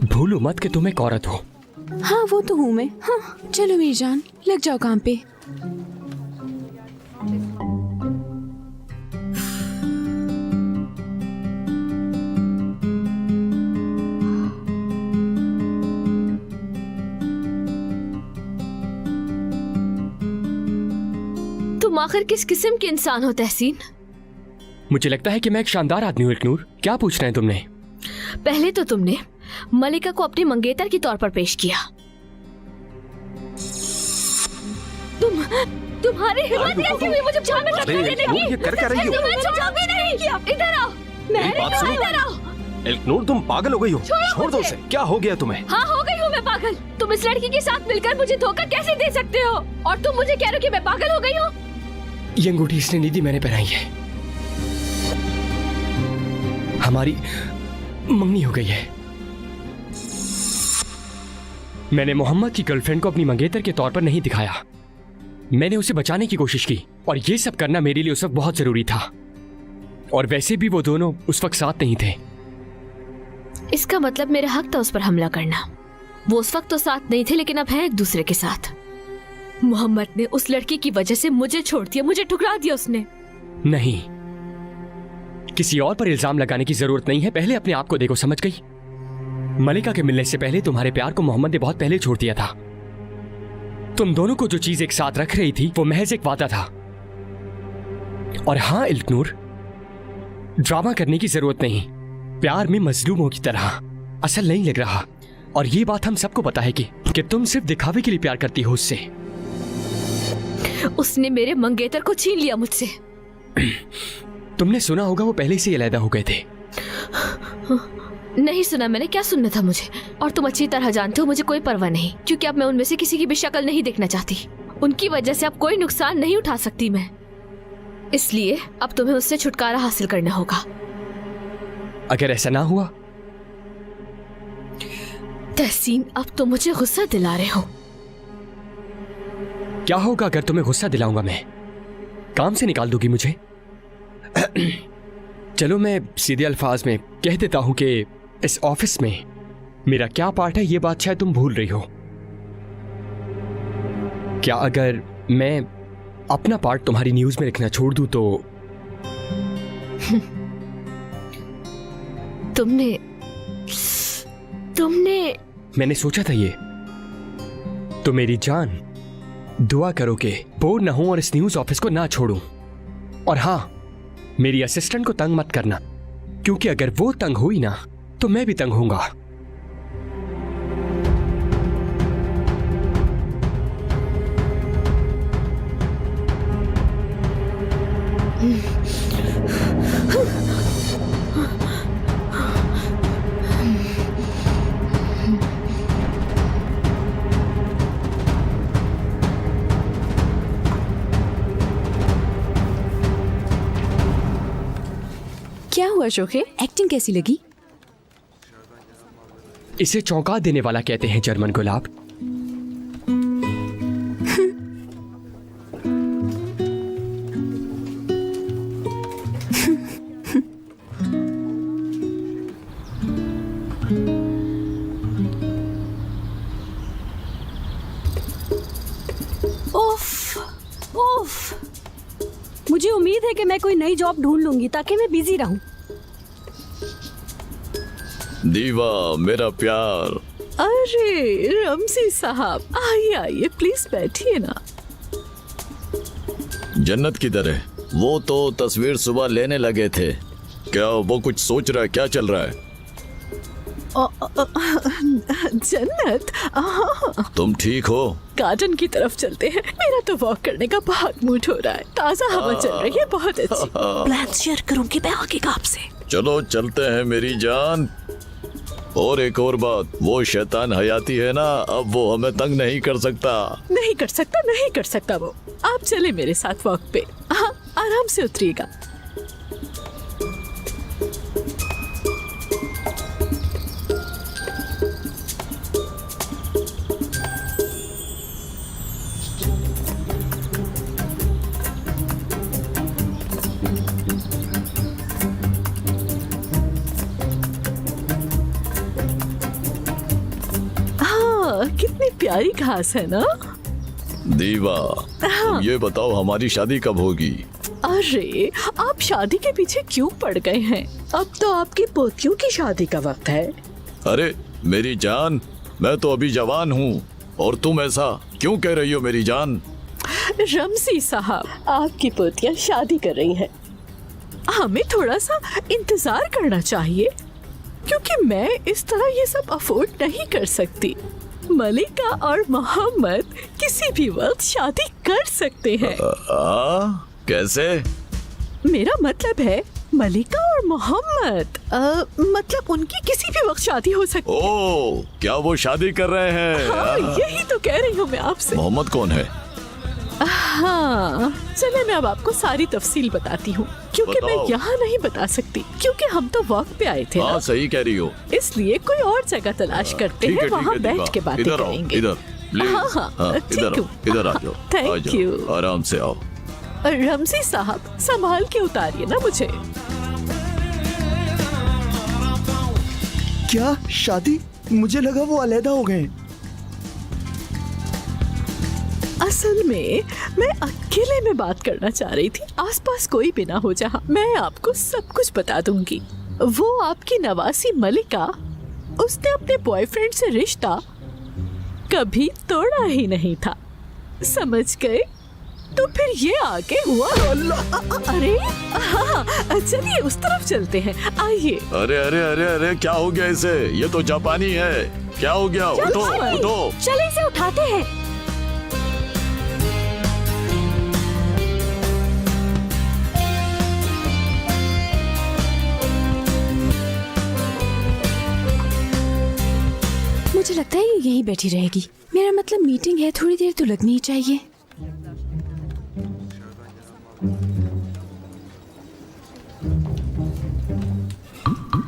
भूलो मत कि तुम एक औरत हो। हाँ वो तो हूँ मैं। हाँ चलो मेरी जान, लग जाओ काम पे। तुम आखिर किस किस्म के इंसान हो तहसीन? मुझे लगता है कि मैं एक शानदार आदमी हूँ इल्कनूर। क्या पूछ रहे हैं तुमने? पहले तो तुमने मलिका को अपनी मंगेतर के तौर पर पेश किया। तुम्हारी हिम्मत कैसे हुई मुझे जान में धक्का देने की? ये कर क्या रही हो? तुम्हें छोड़ोगे नहीं। इधर आओ, मेरी बात सुनो। इधर आओ। इल्कनूर, तुम पागल हो गई हो। छोड़ दो उसे। क्या हो गया तुम्हें? हाँ हो गई हूँ मैं पागल। तुम इस लड़की के साथ मिलकर मुझे धोखा कैसे दे सकते हो? और तुम मुझे कह रहे हो कि मैं पागल हो गई हूँ? ये अंगूठी इसने निधि मैंने पहनाई है। हमारी मंगनी हो गई है। मैंने मोहम्मद की गर्लफ्रेंड को अपनी मंगेतर के तौर पर नहीं दिखाया। मैंने उसे बचाने की कोशिश की और ये सब करना मेरे लिए उस वक्त बहुत जरूरी था। और वैसे भी वो दोनों उस वक्त साथ नहीं थे। इसका मतलब मेरा हक था उस पर हमला करना। वो उस वक्त तो साथ नहीं थे, लेकिन अब हैं एक दूसरे के साथ। मोहम्मद ने उस लड़की की वजह से मुझे छोड़ दिया, मुझे ठुकरा दिया उसने। नहीं, किसी और पर इल्जाम लगाने की जरूरत नहीं है। पहले अपने आप को देखो, समझ गई? मलिका के मिलने से पहले तुम्हारे प्यार को मोहम्मद ने बहुत पहले छोड़ दिया था। तुम दोनों को जो चीज एक साथ रख रही थी वो महज एक वादा था। और हाँ इल्कनूर, ड्रामा करने की जरूरत नहीं। प्यार में मजलूमों की तरह असल नहीं लग रहा। और ये बात हम सबको पता है कि तुम सिर्फ दिखावे के लिए प्यार करती हो उससे। उसने मेरे मंगेतर को छीन लिया मुझसे। तुमने सुना होगा वो पहले से अलग हो गए थे। नहीं सुना मैंने, क्या सुनना था मुझे? और तुम अच्छी तरह जानते हो मुझे कोई परवाह नहीं, क्योंकि अब मैं उनमें से किसी की भी शक्ल नहीं देखना चाहती। उनकी वजह से अब कोई नुकसान नहीं उठा सकती मैं। इसलिए अब तुम्हें उससे छुटकारा हासिल करना होगा। अगर ऐसा ना हुआ? तहसीन, अब तुम मुझे गुस्सा दिला रहे हो। क्या होगा अगर तुम्हें गुस्सा दिलाऊंगा मैं? काम से निकाल दोगी मुझे? चलो मैं सीधे अल्फाज में कह देता हूं कि इस ऑफिस में मेरा क्या पार्ट है ये बात शायद तुम भूल रही हो। क्या अगर मैं अपना पार्ट तुम्हारी न्यूज में लिखना छोड़ दूं तो? तुमने मैंने सोचा था ये। तो मेरी जान, दुआ करो कि बोर ना हूं और इस न्यूज ऑफिस को ना छोड़ूं। और हाँ, मेरी असिस्टेंट को तंग मत करना, क्योंकि अगर वो तंग हुई ना तो मैं भी तंग होऊंगा। क्या हुआ शोखे, एक्टिंग कैसी लगी? इसे चौंका देने वाला कहते हैं जर्मन गुलाब। उफ, मुझे उम्मीद है कि मैं कोई नई जॉब ढूंढ लूंगी ताकि मैं बिजी रहूं। दीवा मेरा प्यार, अरे रमसी साहब, आइए आइए, प्लीज बैठिए ना। जन्नत किधर है? वो तो तस्वीर सुबह लेने लगे थे। क्या वो कुछ सोच रहा है? क्या चल रहा है? जन्नत, तुम ठीक हो? गार्डन की तरफ चलते हैं। मेरा तो वॉक करने का बहुत मूड हो रहा है। ताज़ा हवा चल रही है, बहुत अच्छी। प्लान शेयर करूंगी मैं आगे का आपसे। चलो चलते हैं मेरी जान। और एक और बात, वो शैतान हयाती है ना, अब वो हमें तंग नहीं कर सकता। नहीं कर सकता, नहीं कर सकता वो। आप चले मेरे साथ वॉक पे। हाँ, आराम से उतरिएगा। कितनी प्यारी घास है ना। दीवा, तुम ये बताओ हमारी शादी कब होगी? अरे आप शादी के पीछे क्यों पड़ गए हैं? अब तो आपकी पोतियों की शादी का वक्त है। अरे मेरी जान, मैं तो अभी जवान हूँ और तुम ऐसा क्यों कह रही हो मेरी जान? रमसी साहब, आपकी पोतियां शादी कर रही हैं। हमें थोड़ा सा इंतजार करना चाहिए, क्योंकि मैं इस तरह ये सब अफोर्ड नहीं कर सकती। मलिका और मोहम्मद किसी भी वक्त शादी कर सकते हैं। कैसे? मेरा मतलब है मलिका और मोहम्मद, मतलब उनकी किसी भी वक्त शादी हो सकती है। ओह, क्या वो शादी कर रहे हैं? हाँ, यही तो कह रही हूँ मैं आपसे। मोहम्मद कौन है? हाँ, चले मैं अब आपको सारी तफसील बताती हूँ, क्योंकि मैं यहाँ नहीं बता सकती, क्योंकि हम तो वॉक पे आए थे। हाँ, सही कह रही हो। इसलिए कोई और जगह तलाश करते हैं, वहाँ बैठ के बातें करेंगे। इधर प्लीज। हाँ, इधर इधर आ जाओ। Thank you. आराम से आओ। रमसी साहब, संभाल के उतारिए ना मुझे। क्या शादी? मुझे लगा वो अलहदा हो गए। असल में मैं अकेले में बात करना चाह रही थी, आसपास कोई भी ना हो जहाँ। मैं आपको सब कुछ बता दूंगी। वो आपकी नवासी मलिका, उसने अपने बॉयफ्रेंड से रिश्ता कभी तोड़ा ही नहीं था, समझ गए? तो फिर ये आगे हुआ। अरे हाँ, चलिए उस तरफ चलते हैं, आइए। अरे अरे अरे अरे, क्या हो गया इसे? ये तो जापानी है। क्या हो गया? उठो उठो। चले इसे उठाते हैं। मुझे लगता है ये यहीं बैठी रहेगी। मेरा मतलब मीटिंग है, थोड़ी देर तो लगनी ही चाहिए।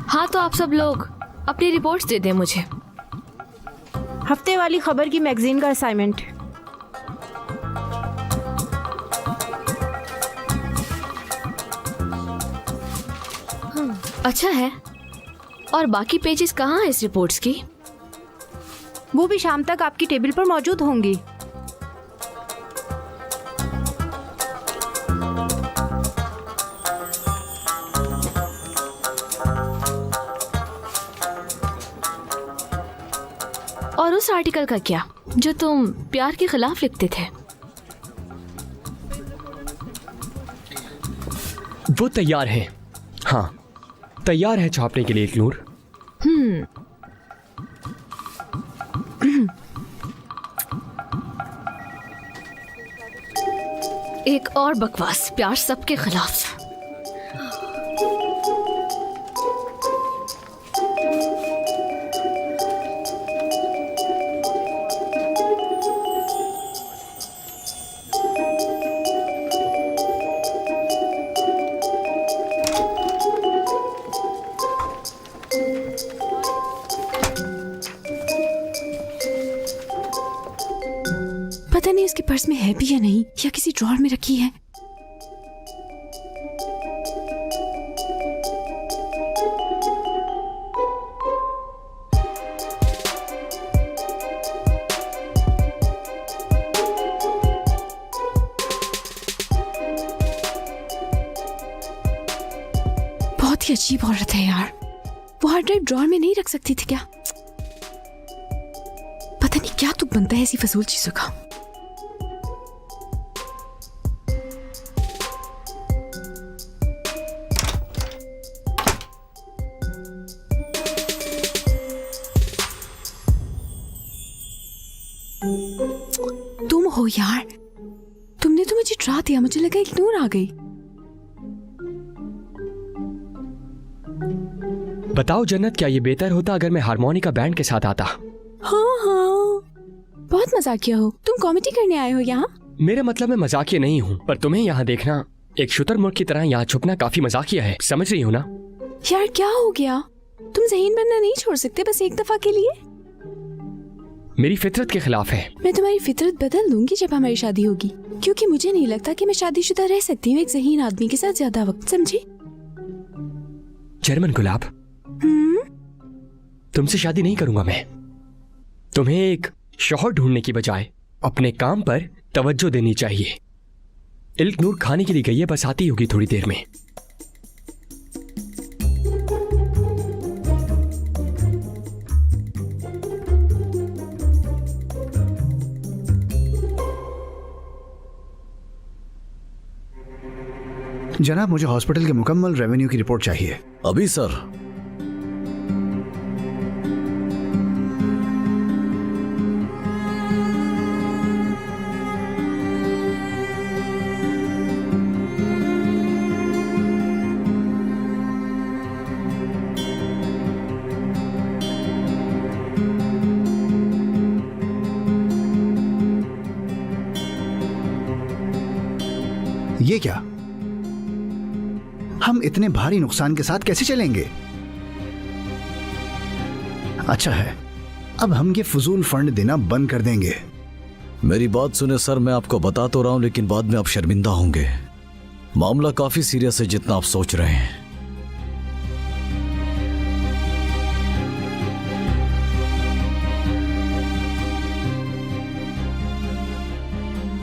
हाँ, तो आप सब लोग अपनी रिपोर्ट्स दे दें मुझे। हफ्ते वाली खबर की मैगजीन का असाइनमेंट। अच्छा है। और बाकी पेजेस कहाँ हैं इस रिपोर्ट्स की? वो भी शाम तक आपकी टेबल पर मौजूद होंगी। और उस आर्टिकल का क्या, जो तुम प्यार के खिलाफ लिखते थे? वो तैयार है। हाँ, तैयार है छापने के लिए इग्नोर। एक और बकवास, प्यार सबके खिलाफ। पता नहीं उसके पर्स में है भी या नहीं, या किसी ड्रॉर में रखी है। बहुत ही अजीब औरत है यार। वो हार्ड ड्राइव ड्रॉर में नहीं रख सकती थी क्या? पता नहीं क्या तुक बनता है ऐसी फजूल चीजों का। तुम हो यार, तुमने तो मुझे डरा दिया, मुझे लगा इग्नोर आ गई। बताओ जन्नत, क्या ये बेहतर होता अगर मैं हारमोनिका बैंड के साथ आता? हाँ, बहुत मजाकिया हो तुम। कॉमेडी करने आए हो यहाँ? मेरा मतलब मैं मजाकिया नहीं हूँ, पर तुम्हें यहाँ देखना एक शुतुरमुर्ग की तरह यहाँ छुपना काफी मजाकिया है, समझ रही हो ना? यार क्या हो गया? तुम ज़हीन बनना नहीं छोड़ सकते बस एक दफा के लिए? मेरी फितरत के खिलाफ है। मैं तुम्हारी फितरत बदल दूंगी जब हमारी शादी होगी, क्योंकि मुझे नहीं लगता कि मैं शादीशुदा रह सकती हूँ एक ज़हीन आदमी के साथ ज्यादा वक्त, समझी? जर्मन गुलाब, तुमसे शादी नहीं करूंगा मैं। तुम्हें एक शौहर ढूंढने की बजाय अपने काम पर तवज्जो देनी चाहिए। इल्कनूर खाने के लिए गई है, बस आती होगी थोड़ी देर में। जनाब, मुझे हॉस्पिटल के मुकम्मल रेवेन्यू की रिपोर्ट चाहिए। अभी सर। ये क्या? हम इतने भारी नुकसान के साथ कैसे चलेंगे? अच्छा है, अब हम ये फजूल फंड देना बंद कर देंगे। मेरी बात सुने सर, मैं आपको बता तो रहा हूं, लेकिन बाद में आप शर्मिंदा होंगे। मामला काफी सीरियस है जितना आप सोच रहे हैं।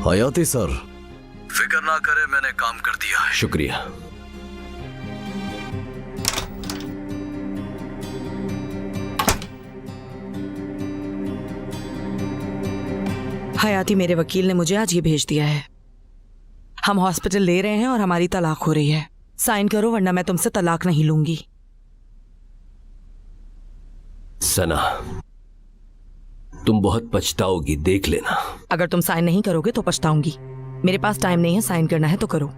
हयाती सर, फिक्र ना करें, मैंने काम कर दिया है। शुक्रिया। हयाती, मेरे वकील ने मुझे आज ये भेज दिया है। हम हॉस्पिटल ले रहे हैं और हमारी तलाक हो रही है। साइन करो वरना मैं तुमसे तलाक नहीं लूंगी। सना, तुम बहुत पछताओगी, देख लेना। अगर तुम साइन नहीं करोगे तो पछताऊंगी। मेरे पास टाइम नहीं है, साइन करना है तो करो।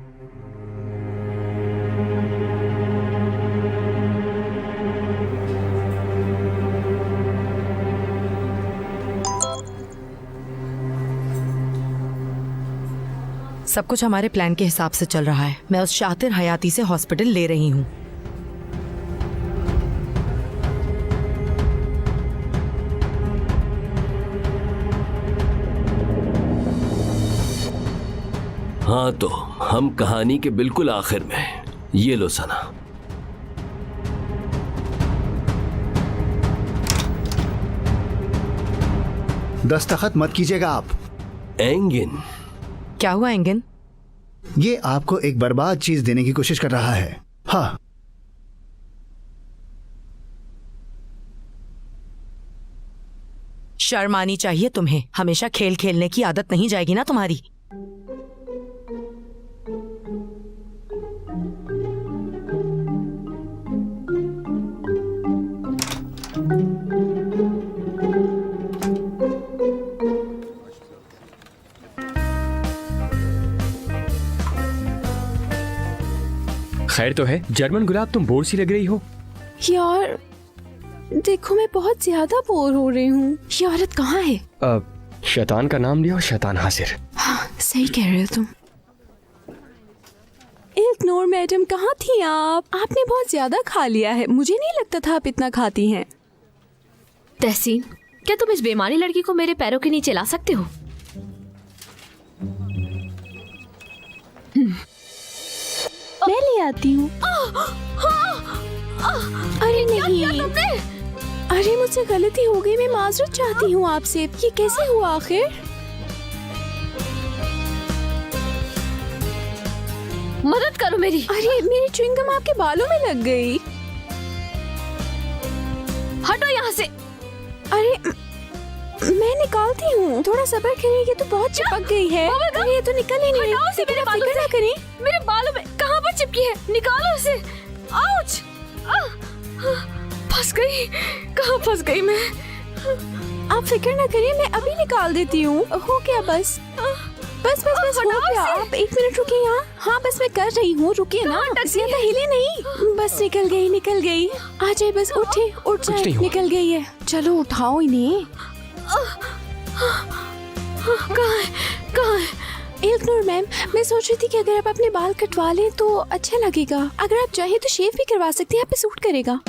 सब कुछ हमारे प्लान के हिसाब से चल रहा है। मैं उस शातिर हयाती से हॉस्पिटल ले रही हूँ। हाँ, तो हम कहानी के बिल्कुल आखिर में। ये लो सना। दस्तखत मत कीजिएगा आप। एंगिन। क्या हुआ एंगिन? ये आपको एक बर्बाद चीज देने की कोशिश कर रहा है। हाँ, शर्म आनी चाहिए तुम्हें। हमेशा खेल खेलने की आदत नहीं जाएगी ना तुम्हारी। खैर तो है। जर्मन गुलाब, तुम बोर सी लग रही हो। यार देखो, मैं बहुत ज्यादा बोर हो रही हूँ। ये औरत कहाँ है? शैतान का नाम लिया और शैतान हाजिर। हाँ, सही कह रहे हो तुम। इल्कनूर मैडम, कहाँ थी आप? आपने बहुत ज्यादा खा लिया है। मुझे नहीं लगता था आप इतना खाती हैं। तहसीन, क्या तुम इस बेमानी लड़की को मेरे पैरों के नीचे ला सकते हो? मैं ले आती हूँ। अरे नहीं, अरे मुझसे गलती हो गई। मैं माजरत चाहती हूँ आपसे। ये कैसे हुआ आखिर? मदद करो मेरी। अरे मेरी च्युइंगम आपके बालों में लग गई। हटो यहाँ से। अरे मैं निकालती हूँ, थोड़ा सब्र करिए, ये तो बहुत चिपक गई है। अरे ये तो निकल ही नहीं रही। हटाओ इसे मेरे बालों फिक्र से। ना करें। मेरे बालों में कहाँ पर चिपकी है? निकालो इसे। आउच! फंस गई। कहाँ फंस गई मैं? आप फिक्र ना करिए, मैं अभी निकाल देती हूँ। हो गया बस बस बस बस हो गया। आप 1 मिनट रुकिए यहाँ। हाँ बस मैं कर रही हूँ, रुकिए ना, ज्यादा हिले नहीं। बस निकल गई। आ जाए, बस उठे, उठ जाए, निकल गई है। चलो उठाओ इन्हें। कहाँ है? इल्कनूर मैम, मैं सोच रही थी कि अगर आप अपने बाल कटवा लें तो अच्छा लगेगा। अगर आप चाहें तो शेव भी करवा सकते हैं, आप पे सूट करेगा।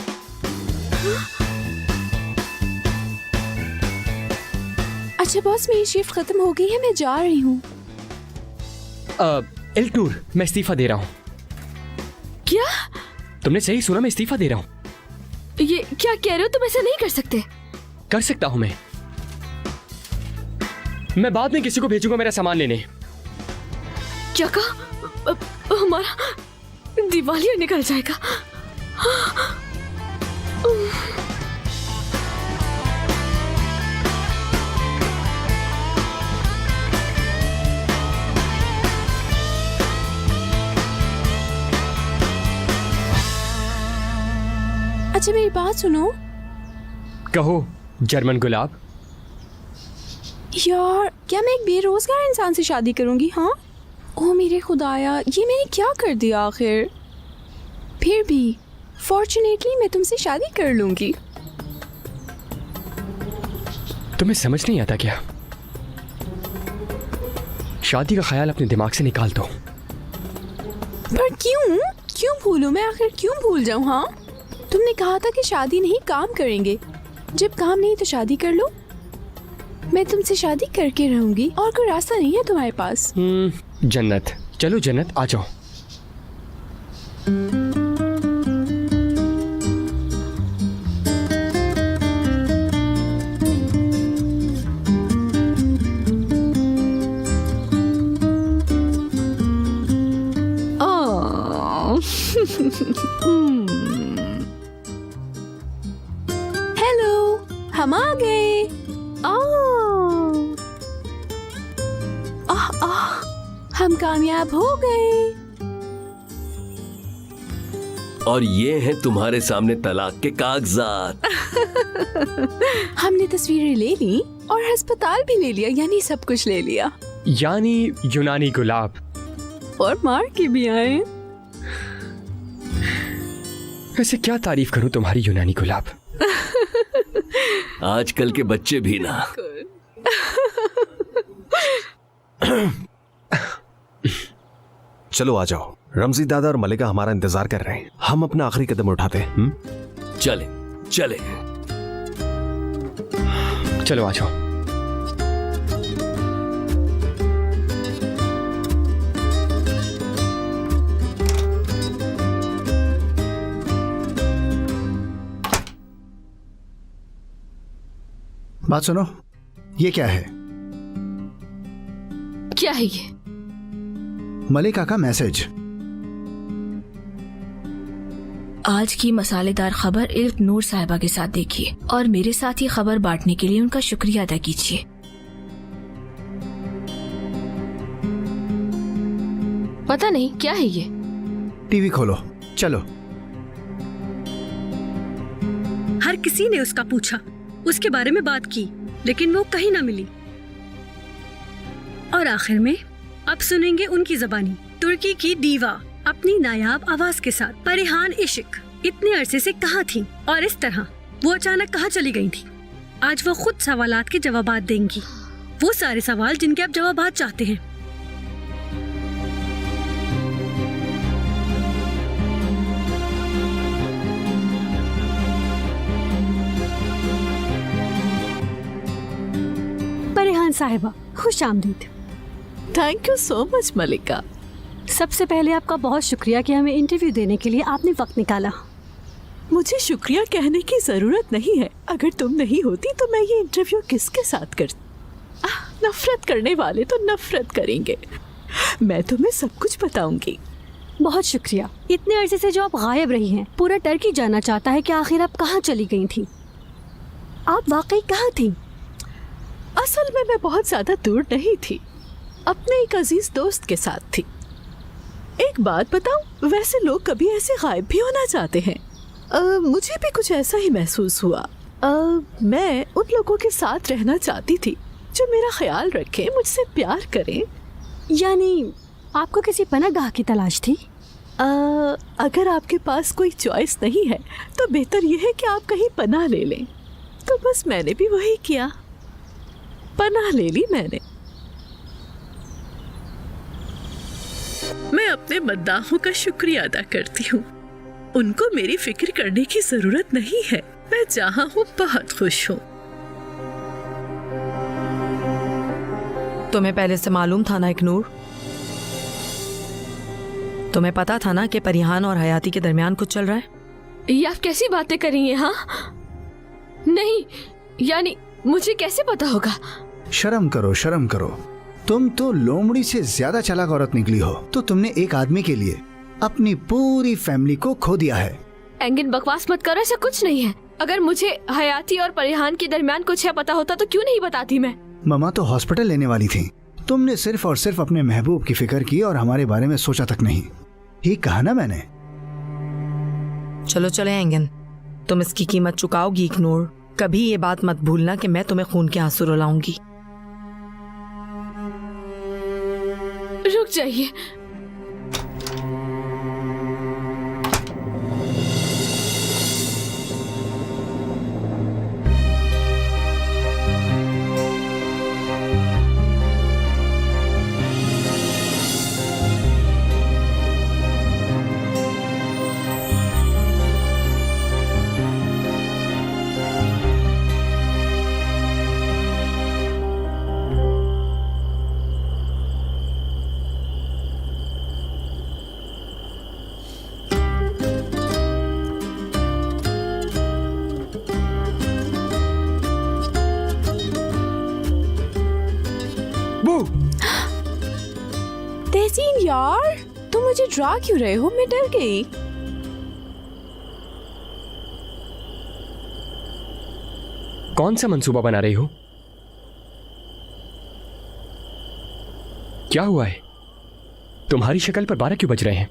अच्छा बॉस, मेरी शिफ्ट खत्म हो गई है, मैं जा रही हूँ। इल्कनूर, मैं इस्तीफा दे रहा हूँ। क्या? तुमने सही सुना, मैं इस्तीफा दे रहा हूँ। ये क्या कह रहे हो? तुम ऐसा नहीं कर सकते। कर सकता हूँ मैं बाद में किसी को भेजूंगा मेरा सामान लेने। क्या कहा? हमारा दिवालिया निकल जाएगा। अच्छा मेरी बात सुनो। कहो जर्मन गुलाब। यार क्या मैं एक बेरोजगार इंसान से शादी करूंगी? हाँ, ओ मेरे खुदाया, ये मैंने क्या कर दिया आखिर। फिर भी फॉर्चुनेटली मैं तुमसे शादी कर लूंगी। तुम्हें समझ नहीं आता क्या? शादी का ख्याल अपने दिमाग से निकाल दो। पर क्यों भूलूं मैं? आखिर क्यों भूल जाऊं? हाँ, तुमने कहा था कि शादी नहीं काम करेंगे। जब काम नहीं तो शादी कर लो। मैं तुमसे शादी करके रहूंगी, और कोई रास्ता नहीं है तुम्हारे पास। जन्नत, चलो जन्नत आ जाओ। हेलो, हम आ गए। हम कामयाब हो गए। और ये हैं तुम्हारे सामने तलाक के कागजात। हमने तस्वीरें ले ली और अस्पताल भी ले लिया, यानी सब कुछ ले लिया। यानी यूनानी गुलाब। और मार के भी आए। वैसे क्या तारीफ करूं तुम्हारी यूनानी गुलाब। आजकल के बच्चे भी ना। चलो आ जाओ, रमजी दादा और मलिका हमारा इंतजार कर रहे हैं। हम अपना आखिरी कदम उठाते हैं। चले चलो आ जाओ। बात सुनो, ये क्या है? क्या है ये? मलिका का मैसेज। आज की मसालेदार खबर इल्कनूर साहिबा के साथ देखिए और मेरे साथ ये खबर बांटने के लिए उनका शुक्रिया अदा कीजिए। पता नहीं क्या है ये। टीवी खोलो, चलो। हर किसी ने उसका पूछा, उसके बारे में बात की, लेकिन वो कहीं ना मिली। और आखिर में अब सुनेंगे उनकी ज़बानी, तुर्की की दीवा अपनी नायाब आवाज के साथ परेशान इश्क इतने अरसे से कहाँ थी और इस तरह वो अचानक कहाँ चली गई थी। आज वो खुद सवालात के जवाबात देंगी, वो सारे सवाल जिनके आप जवाबात चाहते हैं। परेशान साहिबा, खुश आमदीद। थैंक यू सो मच मलिका। सबसे पहले आपका बहुत शुक्रिया कि हमें इंटरव्यू देने के लिए आपने वक्त निकाला। मुझे शुक्रिया कहने की जरूरत नहीं है। अगर तुम नहीं होती तो मैं ये इंटरव्यू किसके साथ करती? नफरत करने वाले तो नफरत करेंगे। मैं तुम्हें सब कुछ बताऊंगी। बहुत शुक्रिया। इतने अरसे से जो आप गायब रही हैं, पूरा टर्की जानना चाहता है कि आखिर आप कहाँ चली गई थी। आप वाकई कहाँ थी? असल में मैं बहुत ज्यादा दूर नहीं थी, अपने एक अजीज दोस्त के साथ थी। एक बात बताऊं, वैसे लोग कभी ऐसे गायब भी होना चाहते हैं। मुझे भी कुछ ऐसा ही महसूस हुआ। मैं उन लोगों के साथ रहना चाहती थी जो मेरा ख्याल रखें, मुझसे प्यार करें। यानी आपको किसी पनाहगाह की तलाश थी? अगर आपके पास कोई चॉइस नहीं है तो बेहतर यह है कि आप कहीं पनाह ले लें। तो बस मैंने भी वही किया, पनाह ले ली मैंने। मैं अपने मद्दाहों का शुक्रिया अदा करती हूँ। उनको मेरी फिक्र करने की जरूरत नहीं है। मैं जहाँ हूँ बहुत खुश हूँ। तुम्हें पहले से मालूम था ना इकनूर? तुम्हें पता था ना कि परिहान और हयाती के दरमियान कुछ चल रहा है? ये आप कैसी बातें कर रही हैं? हाँ नहीं, यानी मुझे कैसे पता होगा? शर्म करो, शर्म करो। तुम तो लोमड़ी से ज्यादा चालाक औरत निकली हो। तो तुमने एक आदमी के लिए अपनी पूरी फैमिली को खो दिया है। एंगिन, बकवास मत करो, ऐसा कुछ नहीं है। अगर मुझे हयाती और परिहान के दरमियान कुछ है पता होता तो क्यों नहीं बताती मैं? ममा तो हॉस्पिटल लेने वाली थी। तुमने सिर्फ और सिर्फ अपने महबूब की फिक्र की और हमारे बारे में सोचा तक नहीं। ठीक कहा ना मैंने? चलो चले एंगन, तुम इसकी कीमत चुकाओगी इकनूर। कभी ये बात मत भूलना कि मैं तुम्हें खून के आंसू रुलाऊंगी। रुक जाइए। तहसीन यार, तुम मुझे ड्रा क्यों रहे हो? मैं डर गई। कौन सा मंसूबा बना रही हो? क्या हुआ है? तुम्हारी शक्ल पर 12 क्यों बज रहे हैं?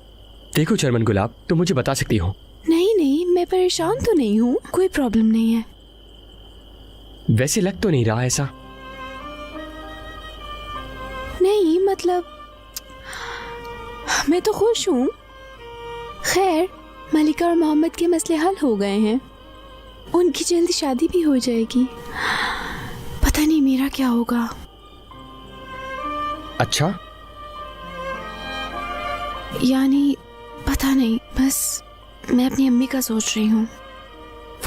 देखो चरमन गुलाब, तुम मुझे बता सकती हो। नहीं नहीं, मैं परेशान तो नहीं हूँ, कोई प्रॉब्लम नहीं है। वैसे लग तो नहीं रहा ऐसा। नहीं मतलब मैं तो खुश हूँ। खैर, मलिका और मोहम्मद के मसले हल हो गए हैं। उनकी जल्दी शादी भी हो जाएगी। पता नहीं मेरा क्या होगा। अच्छा, यानी पता नहीं, बस मैं अपनी अम्मी का सोच रही हूँ।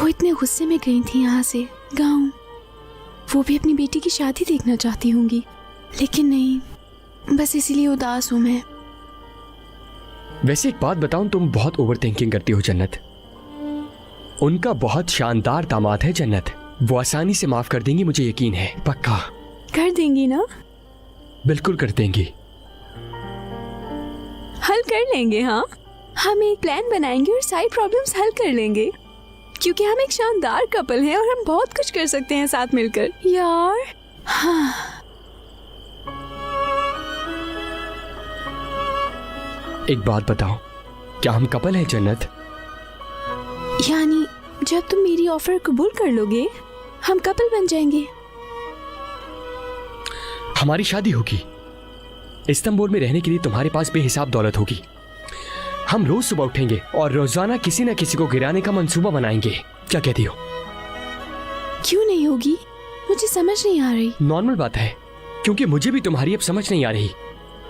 वो इतने गुस्से में गई थी यहाँ से गाँव। वो भी अपनी बेटी की शादी देखना चाहती होंगी, लेकिन नहीं, बस इसीलिए उदास हूँ मैं। वैसे एक बात बताऊं, तुम बहुत ओवर थिंकिंग करती हो जन्नत। उनका बहुत शानदार दामाद है जन्नत। वो आसानी से माफ कर देंगी, मुझे यकीन है। पक्का कर देंगी ना? बिल्कुल कर देंगी। हल कर लेंगे। हाँ, हम एक प्लान बनाएंगे और सारी प्रॉब्लम्स हल कर लेंगे, क्योंकि हम एक शानदार कपल हैं और हम बहुत कुछ कर सकते हैं साथ मिलकर यार। हाँ। एक बात बताओ, क्या हम कपल हैं जन्नत? यानी जब तुम मेरी ऑफर कबूल कर लोगे, हम कपल बन जाएंगे। हमारी शादी होगी। इस्तांबुल में रहने के लिए तुम्हारे पास बेहिसाब दौलत होगी। हम रोज सुबह उठेंगे और रोजाना किसी न किसी को गिराने का मंसूबा बनाएंगे। क्या कहती हो? क्यों नहीं होगी? मुझे समझ नहीं आ रही। नॉर्मल बात है, क्योंकि मुझे भी तुम्हारी अब समझ नहीं आ रही।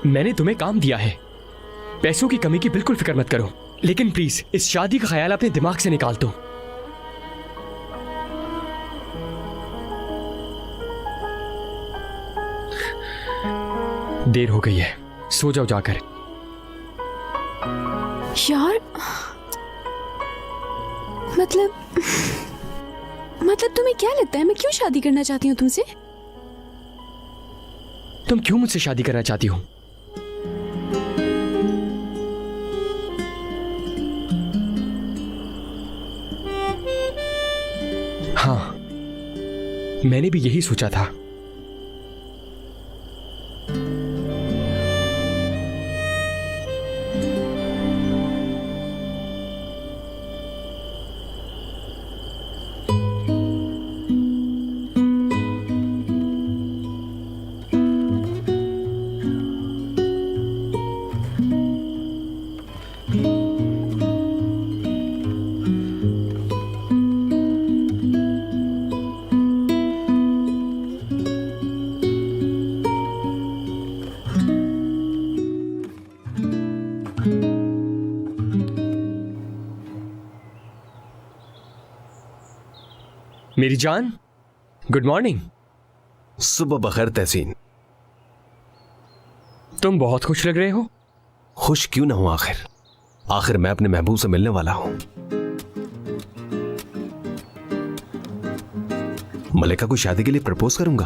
मैंने तुम्हें काम दिया है, पैसों की कमी की बिल्कुल फिक्र मत करो, लेकिन प्लीज इस शादी का ख्याल अपने दिमाग से निकाल दो। देर हो गई है, सो जाओ जाकर। यार मतलब तुम्हें क्या लगता है मैं क्यों शादी करना चाहती हूँ तुमसे? तुम क्यों मुझसे शादी करना चाहती हो? हाँ, मैंने भी यही सोचा था, मेरी जान, गुड मॉर्निंग। सुबह बखैर तहसीन। तुम बहुत खुश लग रहे हो। खुश क्यों ना हूं? आखिर मैं अपने महबूब से मिलने वाला हूं। मलिका को शादी के लिए प्रपोज करूंगा।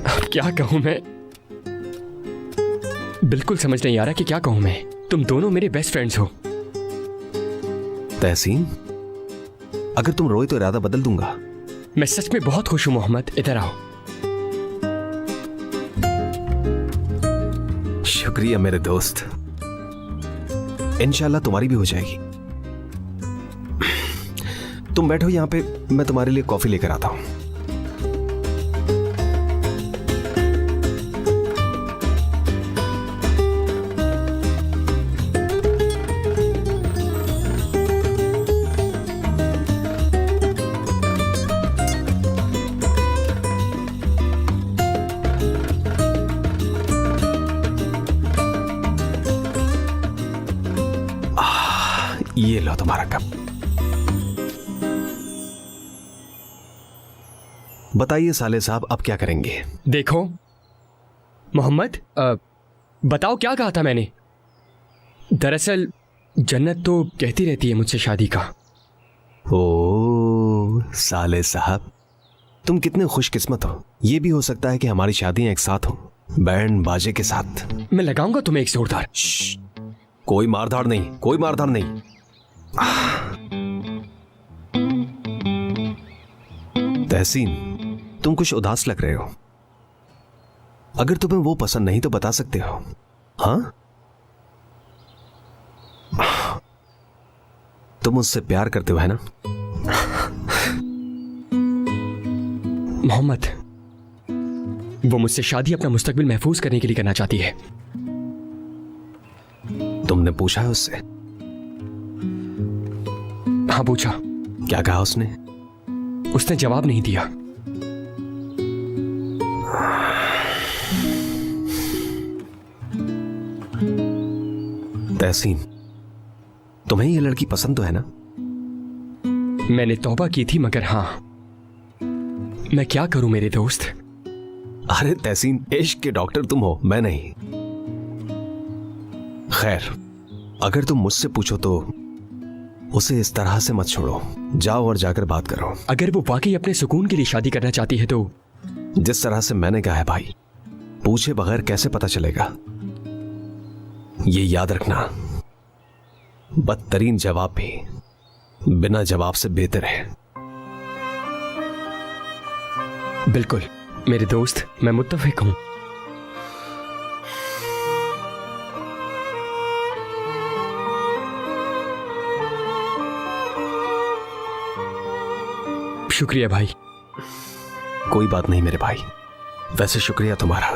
अब क्या कहूं मैं, बिल्कुल समझ नहीं आ रहा कि क्या कहूं मैं। तुम दोनों मेरे बेस्ट फ्रेंड्स हो। तहसीन, अगर तुम रोए तो इरादा बदल दूंगा। मैं सच में बहुत खुश हूं मोहम्मद, इधर आओ। शुक्रिया मेरे दोस्त, इंशाल्लाह तुम्हारी भी हो जाएगी। तुम बैठो यहां पे, मैं तुम्हारे लिए कॉफी लेकर आता हूं। ये लो तुम्हारा कप। बताइए साले साहब, अब क्या करेंगे? देखो मोहम्मद, बताओ क्या कहा था मैंने। दरअसल जन्नत तो कहती रहती है मुझसे शादी का। ओ साले साहब, तुम कितने खुशकिस्मत हो। ये भी हो सकता है कि हमारी शादियां एक साथ हो, बैंड बाजे के साथ। मैं लगाऊंगा तुम्हें एक जोरदार। कोई मारधाड़ नहीं, कोई मारधाड़ नहीं। तहसीन, तुम कुछ उदास लग रहे हो। अगर तुम्हें वो पसंद नहीं तो बता सकते हो। हाँ, तुम उससे प्यार करते हो, है ना? मोहम्मद, वो मुझसे शादी अपना मुस्तकबिल महफूज करने के लिए करना चाहती है। तुमने पूछा है उससे? हाँ पूछा। क्या कहा उसने? उसने जवाब नहीं दिया। तहसीन, तुम्हें ये लड़की पसंद तो है ना? मैंने तौबा की थी, मगर हाँ, मैं क्या करूं मेरे दोस्त। अरे तहसीन, इश्क के डॉक्टर तुम हो, मैं नहीं। खैर, अगर तुम मुझसे पूछो तो उसे इस तरह से मत छोड़ो। जाओ और जाकर बात करो। अगर वो वाकई अपने सुकून के लिए शादी करना चाहती है तो? जिस तरह से मैंने कहा है भाई, पूछे बगैर कैसे पता चलेगा। ये याद रखना, बदतरीन जवाब भी बिना जवाब से बेहतर है। बिल्कुल मेरे दोस्त, मैं मुत्तफिक हूं। शुक्रिया भाई। कोई बात नहीं मेरे भाई, वैसे शुक्रिया तुम्हारा।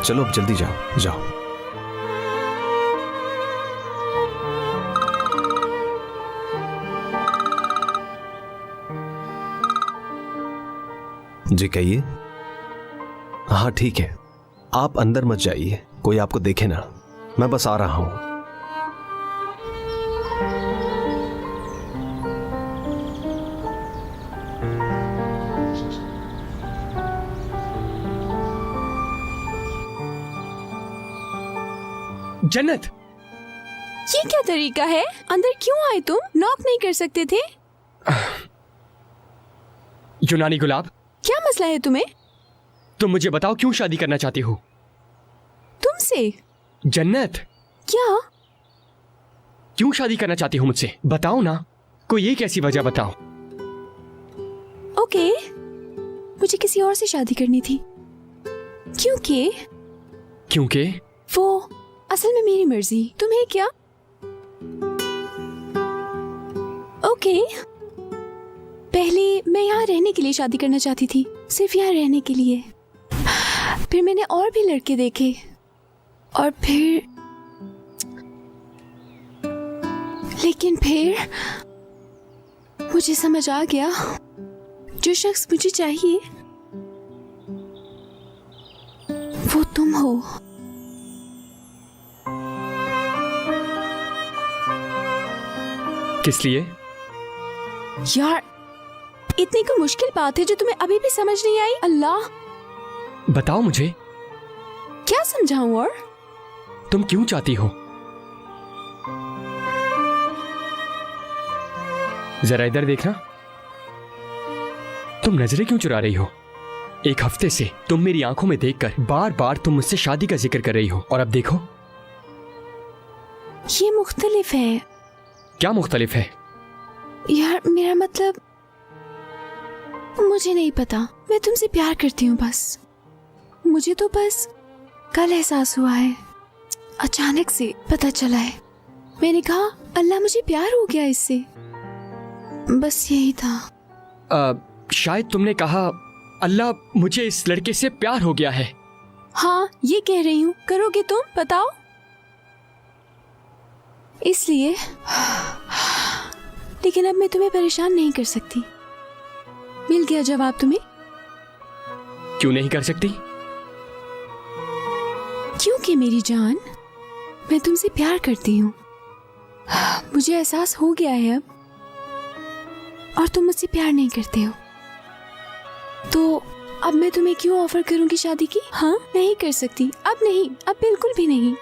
चलो अब जल्दी जाओ, जाओ। जी कहिए। हाँ ठीक है, आप अंदर मत जाइए, कोई आपको देखे ना। मैं बस आ रहा हूं। जन्नत, ये क्या तरीका है? अंदर क्यों आए तुम? नॉक नहीं कर सकते थे? यूनानी गुलाब, क्या मसला है तुम्हें? तुम मुझे बताओ क्यों शादी करना चाहती हो? तुमसे? जन्नत, क्या? क्यों शादी करना चाहती हो मुझसे? बताओ ना, कोई एक ऐसी वजह बताओ। ओके, मुझे किसी और से शादी करनी थी। क्योंकि वो असल में मेरी मर्जी। तुम्हें क्या? ओके, पहले मैं यहाँ रहने के लिए शादी करना चाहती थी, सिर्फ यहाँ रहने के लिए। फिर मैंने और भी लड़के देखे और लेकिन फिर मुझे समझ आ गया, जो शख्स मुझे चाहिए वो तुम हो। किस लिए? यार, इतनी कोई मुश्किल बात है जो तुम्हें अभी भी समझ नहीं आई? अल्लाह, बताओ मुझे, क्या समझाऊं? और तुम क्यों चाहती हो? जरा इधर देखना। तुम नजरें क्यों चुरा रही हो? एक हफ्ते से तुम मेरी आंखों में देखकर बार बार तुम मुझसे शादी का जिक्र कर रही हो, और अब देखो। ये मुख्तलिफ है। क्या मुख्तलिफ है? यार, मेरा मतलब, मुझे नहीं पता। मैं तुमसे प्यार करती हूँ बस। मुझे तो बस कल एहसास हुआ है, अचानक से पता चला है। मैंने कहा अल्लाह, मुझे प्यार हो गया इससे, बस यही था। शायद तुमने कहा अल्लाह, मुझे इस लड़के से प्यार हो गया है। हाँ, ये कह रही हूँ। करोगे तुम? बताओ। इसलिए, लेकिन अब मैं तुम्हें परेशान नहीं कर सकती। मिल गया जवाब तुम्हें? क्यों नहीं कर सकती? क्योंकि मेरी जान, मैं तुमसे प्यार करती हूँ। मुझे एहसास हो गया है अब, और तुम मुझसे प्यार नहीं करते हो। तो अब मैं तुम्हें क्यों ऑफर करूंगी शादी की? हाँ, नहीं कर सकती। अब नहीं, अब बिल्कुल भी नहीं।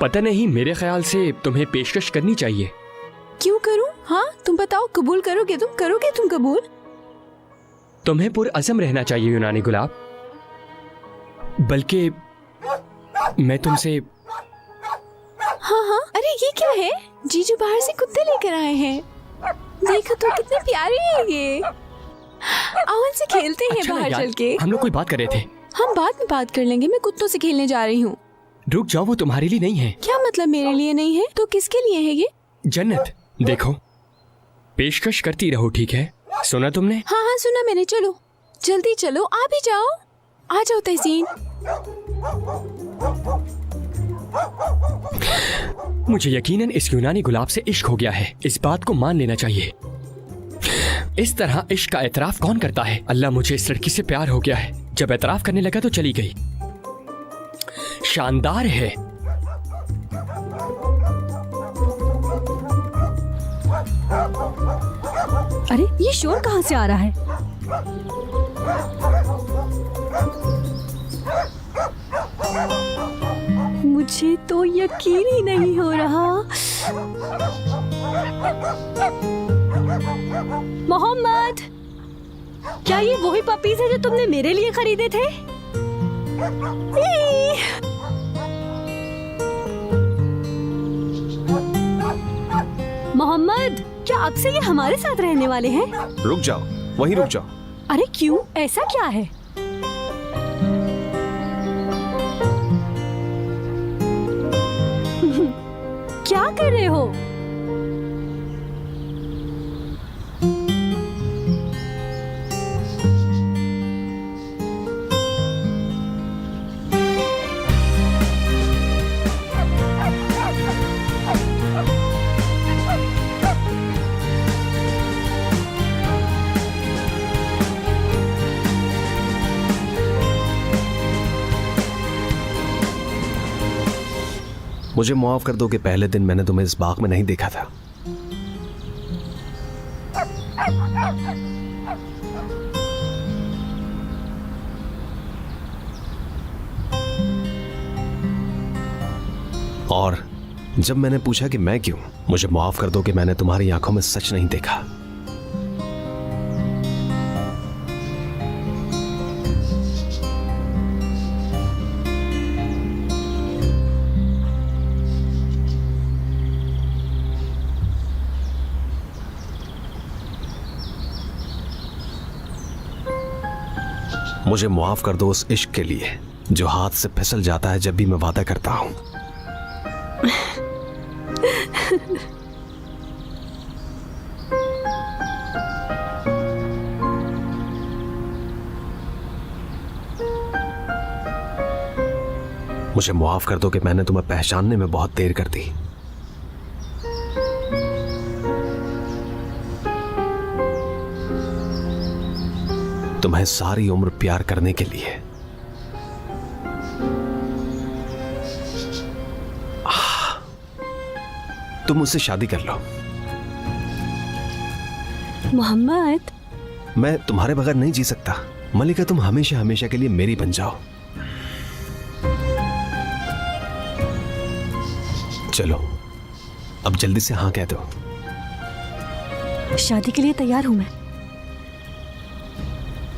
पता नहीं, मेरे ख्याल से तुम्हें पेशकश करनी चाहिए। क्यों करूं? हाँ, तुम बताओ, कबूल करोगे तुम? करोगे तुम कबूल? तुम्हें पुरअज़म रहना चाहिए यूनानी गुलाब। बल्कि मैं तुमसे। हाँ हाँ, अरे ये क्या है? जीजू बाहर से कुत्ते लेकर आए हैं। देखो तो कितने प्यारे हैं ये। आओ इनसे खेलते हैं। अच्छा बाहर यार, चल के। हम लोग कोई बात कर रहे थे। हम बाद में बात कर लेंगे। मैं कुत्तों से खेलने जा रही हूँ। रुक जाओ, वो तुम्हारे लिए नहीं है। क्या मतलब मेरे लिए नहीं है? तो किसके लिए है ये? जन्नत, देखो, पेशकश करती रहो, ठीक है? सुना तुमने? हाँ हाँ, सुना मैंने। चलो जल्दी चलो, आ भी जाओ। आ जाओ तहसीन। मुझे यकीनन इस यूनानी गुलाब से इश्क हो गया है। इस बात को मान लेना चाहिए। इस तरह इश्क का एतराफ कौन करता है? अल्लाह, मुझे इस लड़की से प्यार हो गया है। जब एतराफ करने लगा तो चली गई। शानदार है। अरे ये शोर कहाँ से आ रहा है? मुझे तो यकीन ही नहीं हो रहा। मोहम्मद, क्या ये वही पपीज है जो तुमने मेरे लिए खरीदे थे? मोहम्मद, क्या अब से ये हमारे साथ रहने वाले हैं? रुक जाओ, वहीं रुक जाओ। अरे क्यों? ऐसा क्या है? क्या कर रहे हो? मुझे माफ कर दो कि पहले दिन मैंने तुम्हें इस बाग में नहीं देखा था। और जब मैंने पूछा कि मैं क्यों, मुझे माफ कर दो कि मैंने तुम्हारी आंखों में सच नहीं देखा। मुझे माफ कर दो उस इश्क के लिए जो हाथ से फिसल जाता है जब भी मैं वादा करता हूं। मुझे माफ कर दो कि मैंने तुम्हें पहचानने में बहुत देर कर दी। तुम्हें सारी उम्र प्यार करने के लिए। तुम मुझसे शादी कर लो। मोहम्मद, मैं तुम्हारे बगैर नहीं जी सकता। मलिका, तुम हमेशा हमेशा के लिए मेरी बन जाओ। चलो अब जल्दी से हाँ कह दो। शादी के लिए तैयार हूँ मैं।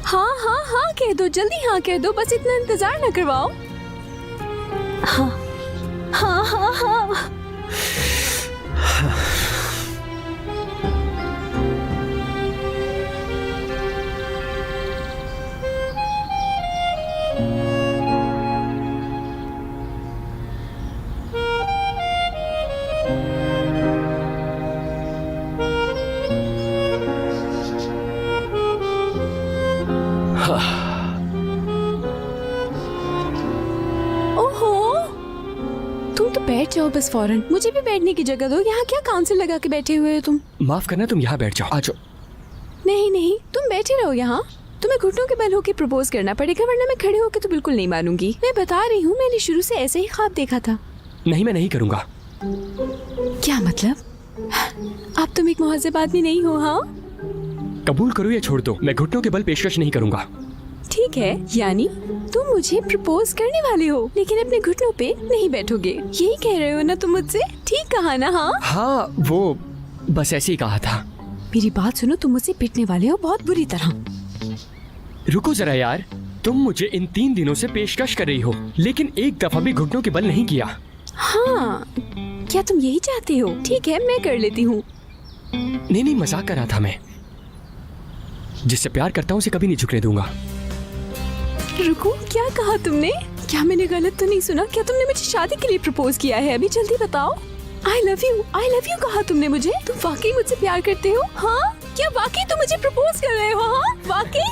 हाँ हाँ हाँ कह दो, जल्दी हाँ कह दो, बस इतना इंतजार न करवाओ। हाँ हाँ हाँ हाँ। ओहो, तुम तो बैठ जाओ बस फौरन। मुझे भी बैठने की जगह दो। यहाँ क्या काउंसिल लगा के बैठे हुए हो तुम? माफ करना, तुम यहाँ बैठ जाओ। आ जाओ। नहीं नहीं, तुम बैठे रहो यहाँ। तुम्हें घुटनों के बल होके प्रपोज करना पड़ेगा, वरना मैं खड़े होके तो बिल्कुल नहीं मानूंगी। मैं बता रही हूँ, मैंने शुरू से ऐसे ही ख्वाब देखा था। नहीं, मैं नहीं करूंगा। क्या मतलब? आप तुम एक मुहज़्ज़ब आदमी नहीं हो? हाँ, कबूल करो या छोड़ दो, मैं घुटनों के बल पेशकश नहीं करूंगा। ठीक है, यानी तुम मुझे प्रपोज करने वाले हो, लेकिन अपने घुटनों पे नहीं बैठोगे। यही कह रहे हो ना तुम मुझसे? ठीक कहा ना? हाँ हाँ, वो बस ऐसे ही कहा था। मेरी बात सुनो, तुम मुझसे पिटने वाले हो बहुत बुरी तरह। रुको जरा यार, तुम मुझे इन 3 दिनों से पेशकश कर रही हो, लेकिन एक दफा भी घुटनों के बल नहीं किया। हाँ, क्या तुम यही चाहते हो? ठीक है, मैं कर लेती हूँ। नहीं नहीं, मजाक कर रहा था मैं। जिससे प्यार करता हूँ उसे कभी नहीं झुकने दूंगा। रुको, क्या कहा तुमने? क्या मैंने गलत तो नहीं सुना? क्या तुमने मुझे शादी के लिए प्रपोज किया है? अभी जल्दी बताओ। आई लव यू कहा तुमने मुझे? तुम वाकई मुझसे प्यार करते हो? हाँ, क्या वाकई तुम मुझे प्रपोज कर रहे हो? हाँ वाकई?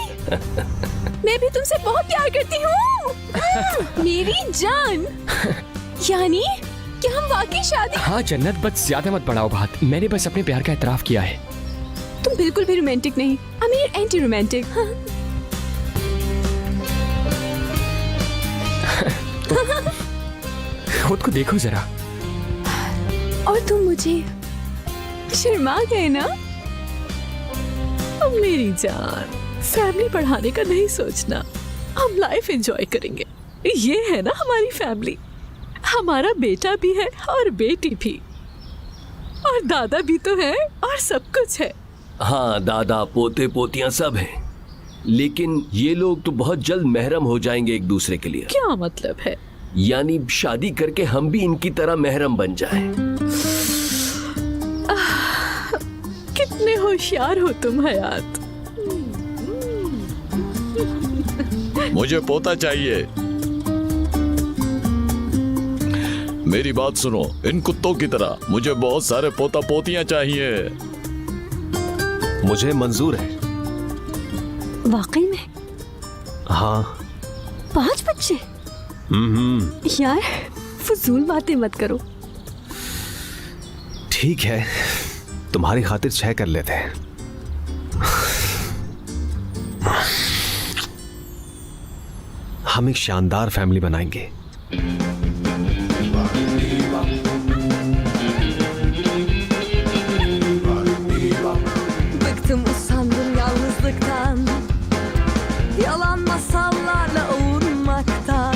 मैं भी तुमसे बहुत प्यार करती हूँ मेरी जान। यानी क्या हम वाकई शादी? हाँ जन्नत, बस ज्यादा मत बढ़ाओ बात। मैंने बस अपने प्यार का एतराफ किया है। तुम बिल्कुल भी रोमांटिक नहीं, अमीर एंटी रोमांटिक। खुद को देखो जरा। और तुम मुझे शर्मा गए ना? अब मेरी जान, फैमिली बढ़ाने का नहीं सोचना, हम लाइफ एंजॉय करेंगे। ये है ना हमारी फैमिली। हमारा बेटा भी है और बेटी भी, और दादा भी तो है, और सब कुछ है। हाँ, दादा पोते पोतियां सब हैं, लेकिन ये लोग तो बहुत जल्द महरम हो जाएंगे एक दूसरे के लिए। क्या मतलब है? यानी शादी करके हम भी इनकी तरह महरम बन जाएं। कितने होशियार हो तुम हयात। मुझे पोता चाहिए। मेरी बात सुनो, इन कुत्तों की तरह मुझे बहुत सारे पोता पोतियां चाहिए। मुझे मंजूर है। वाकई में? हाँ। 5 बच्चे? यार फजूल बातें मत करो। ठीक है, तुम्हारी खातिर 6 कर लेते हैं। हम एक शानदार फैमिली बनाएंगे। Bıktım usandım yalnızlıktan, yalan masallarla ovunmaktan.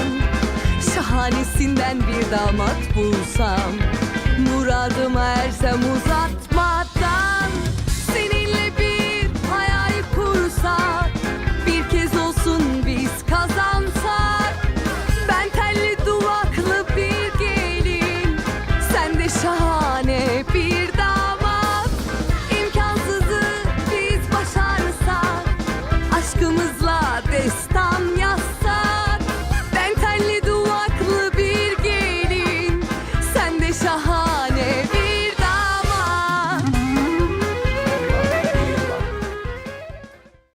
Şahanesinden bir damat bulsam, muradıma ersem uzat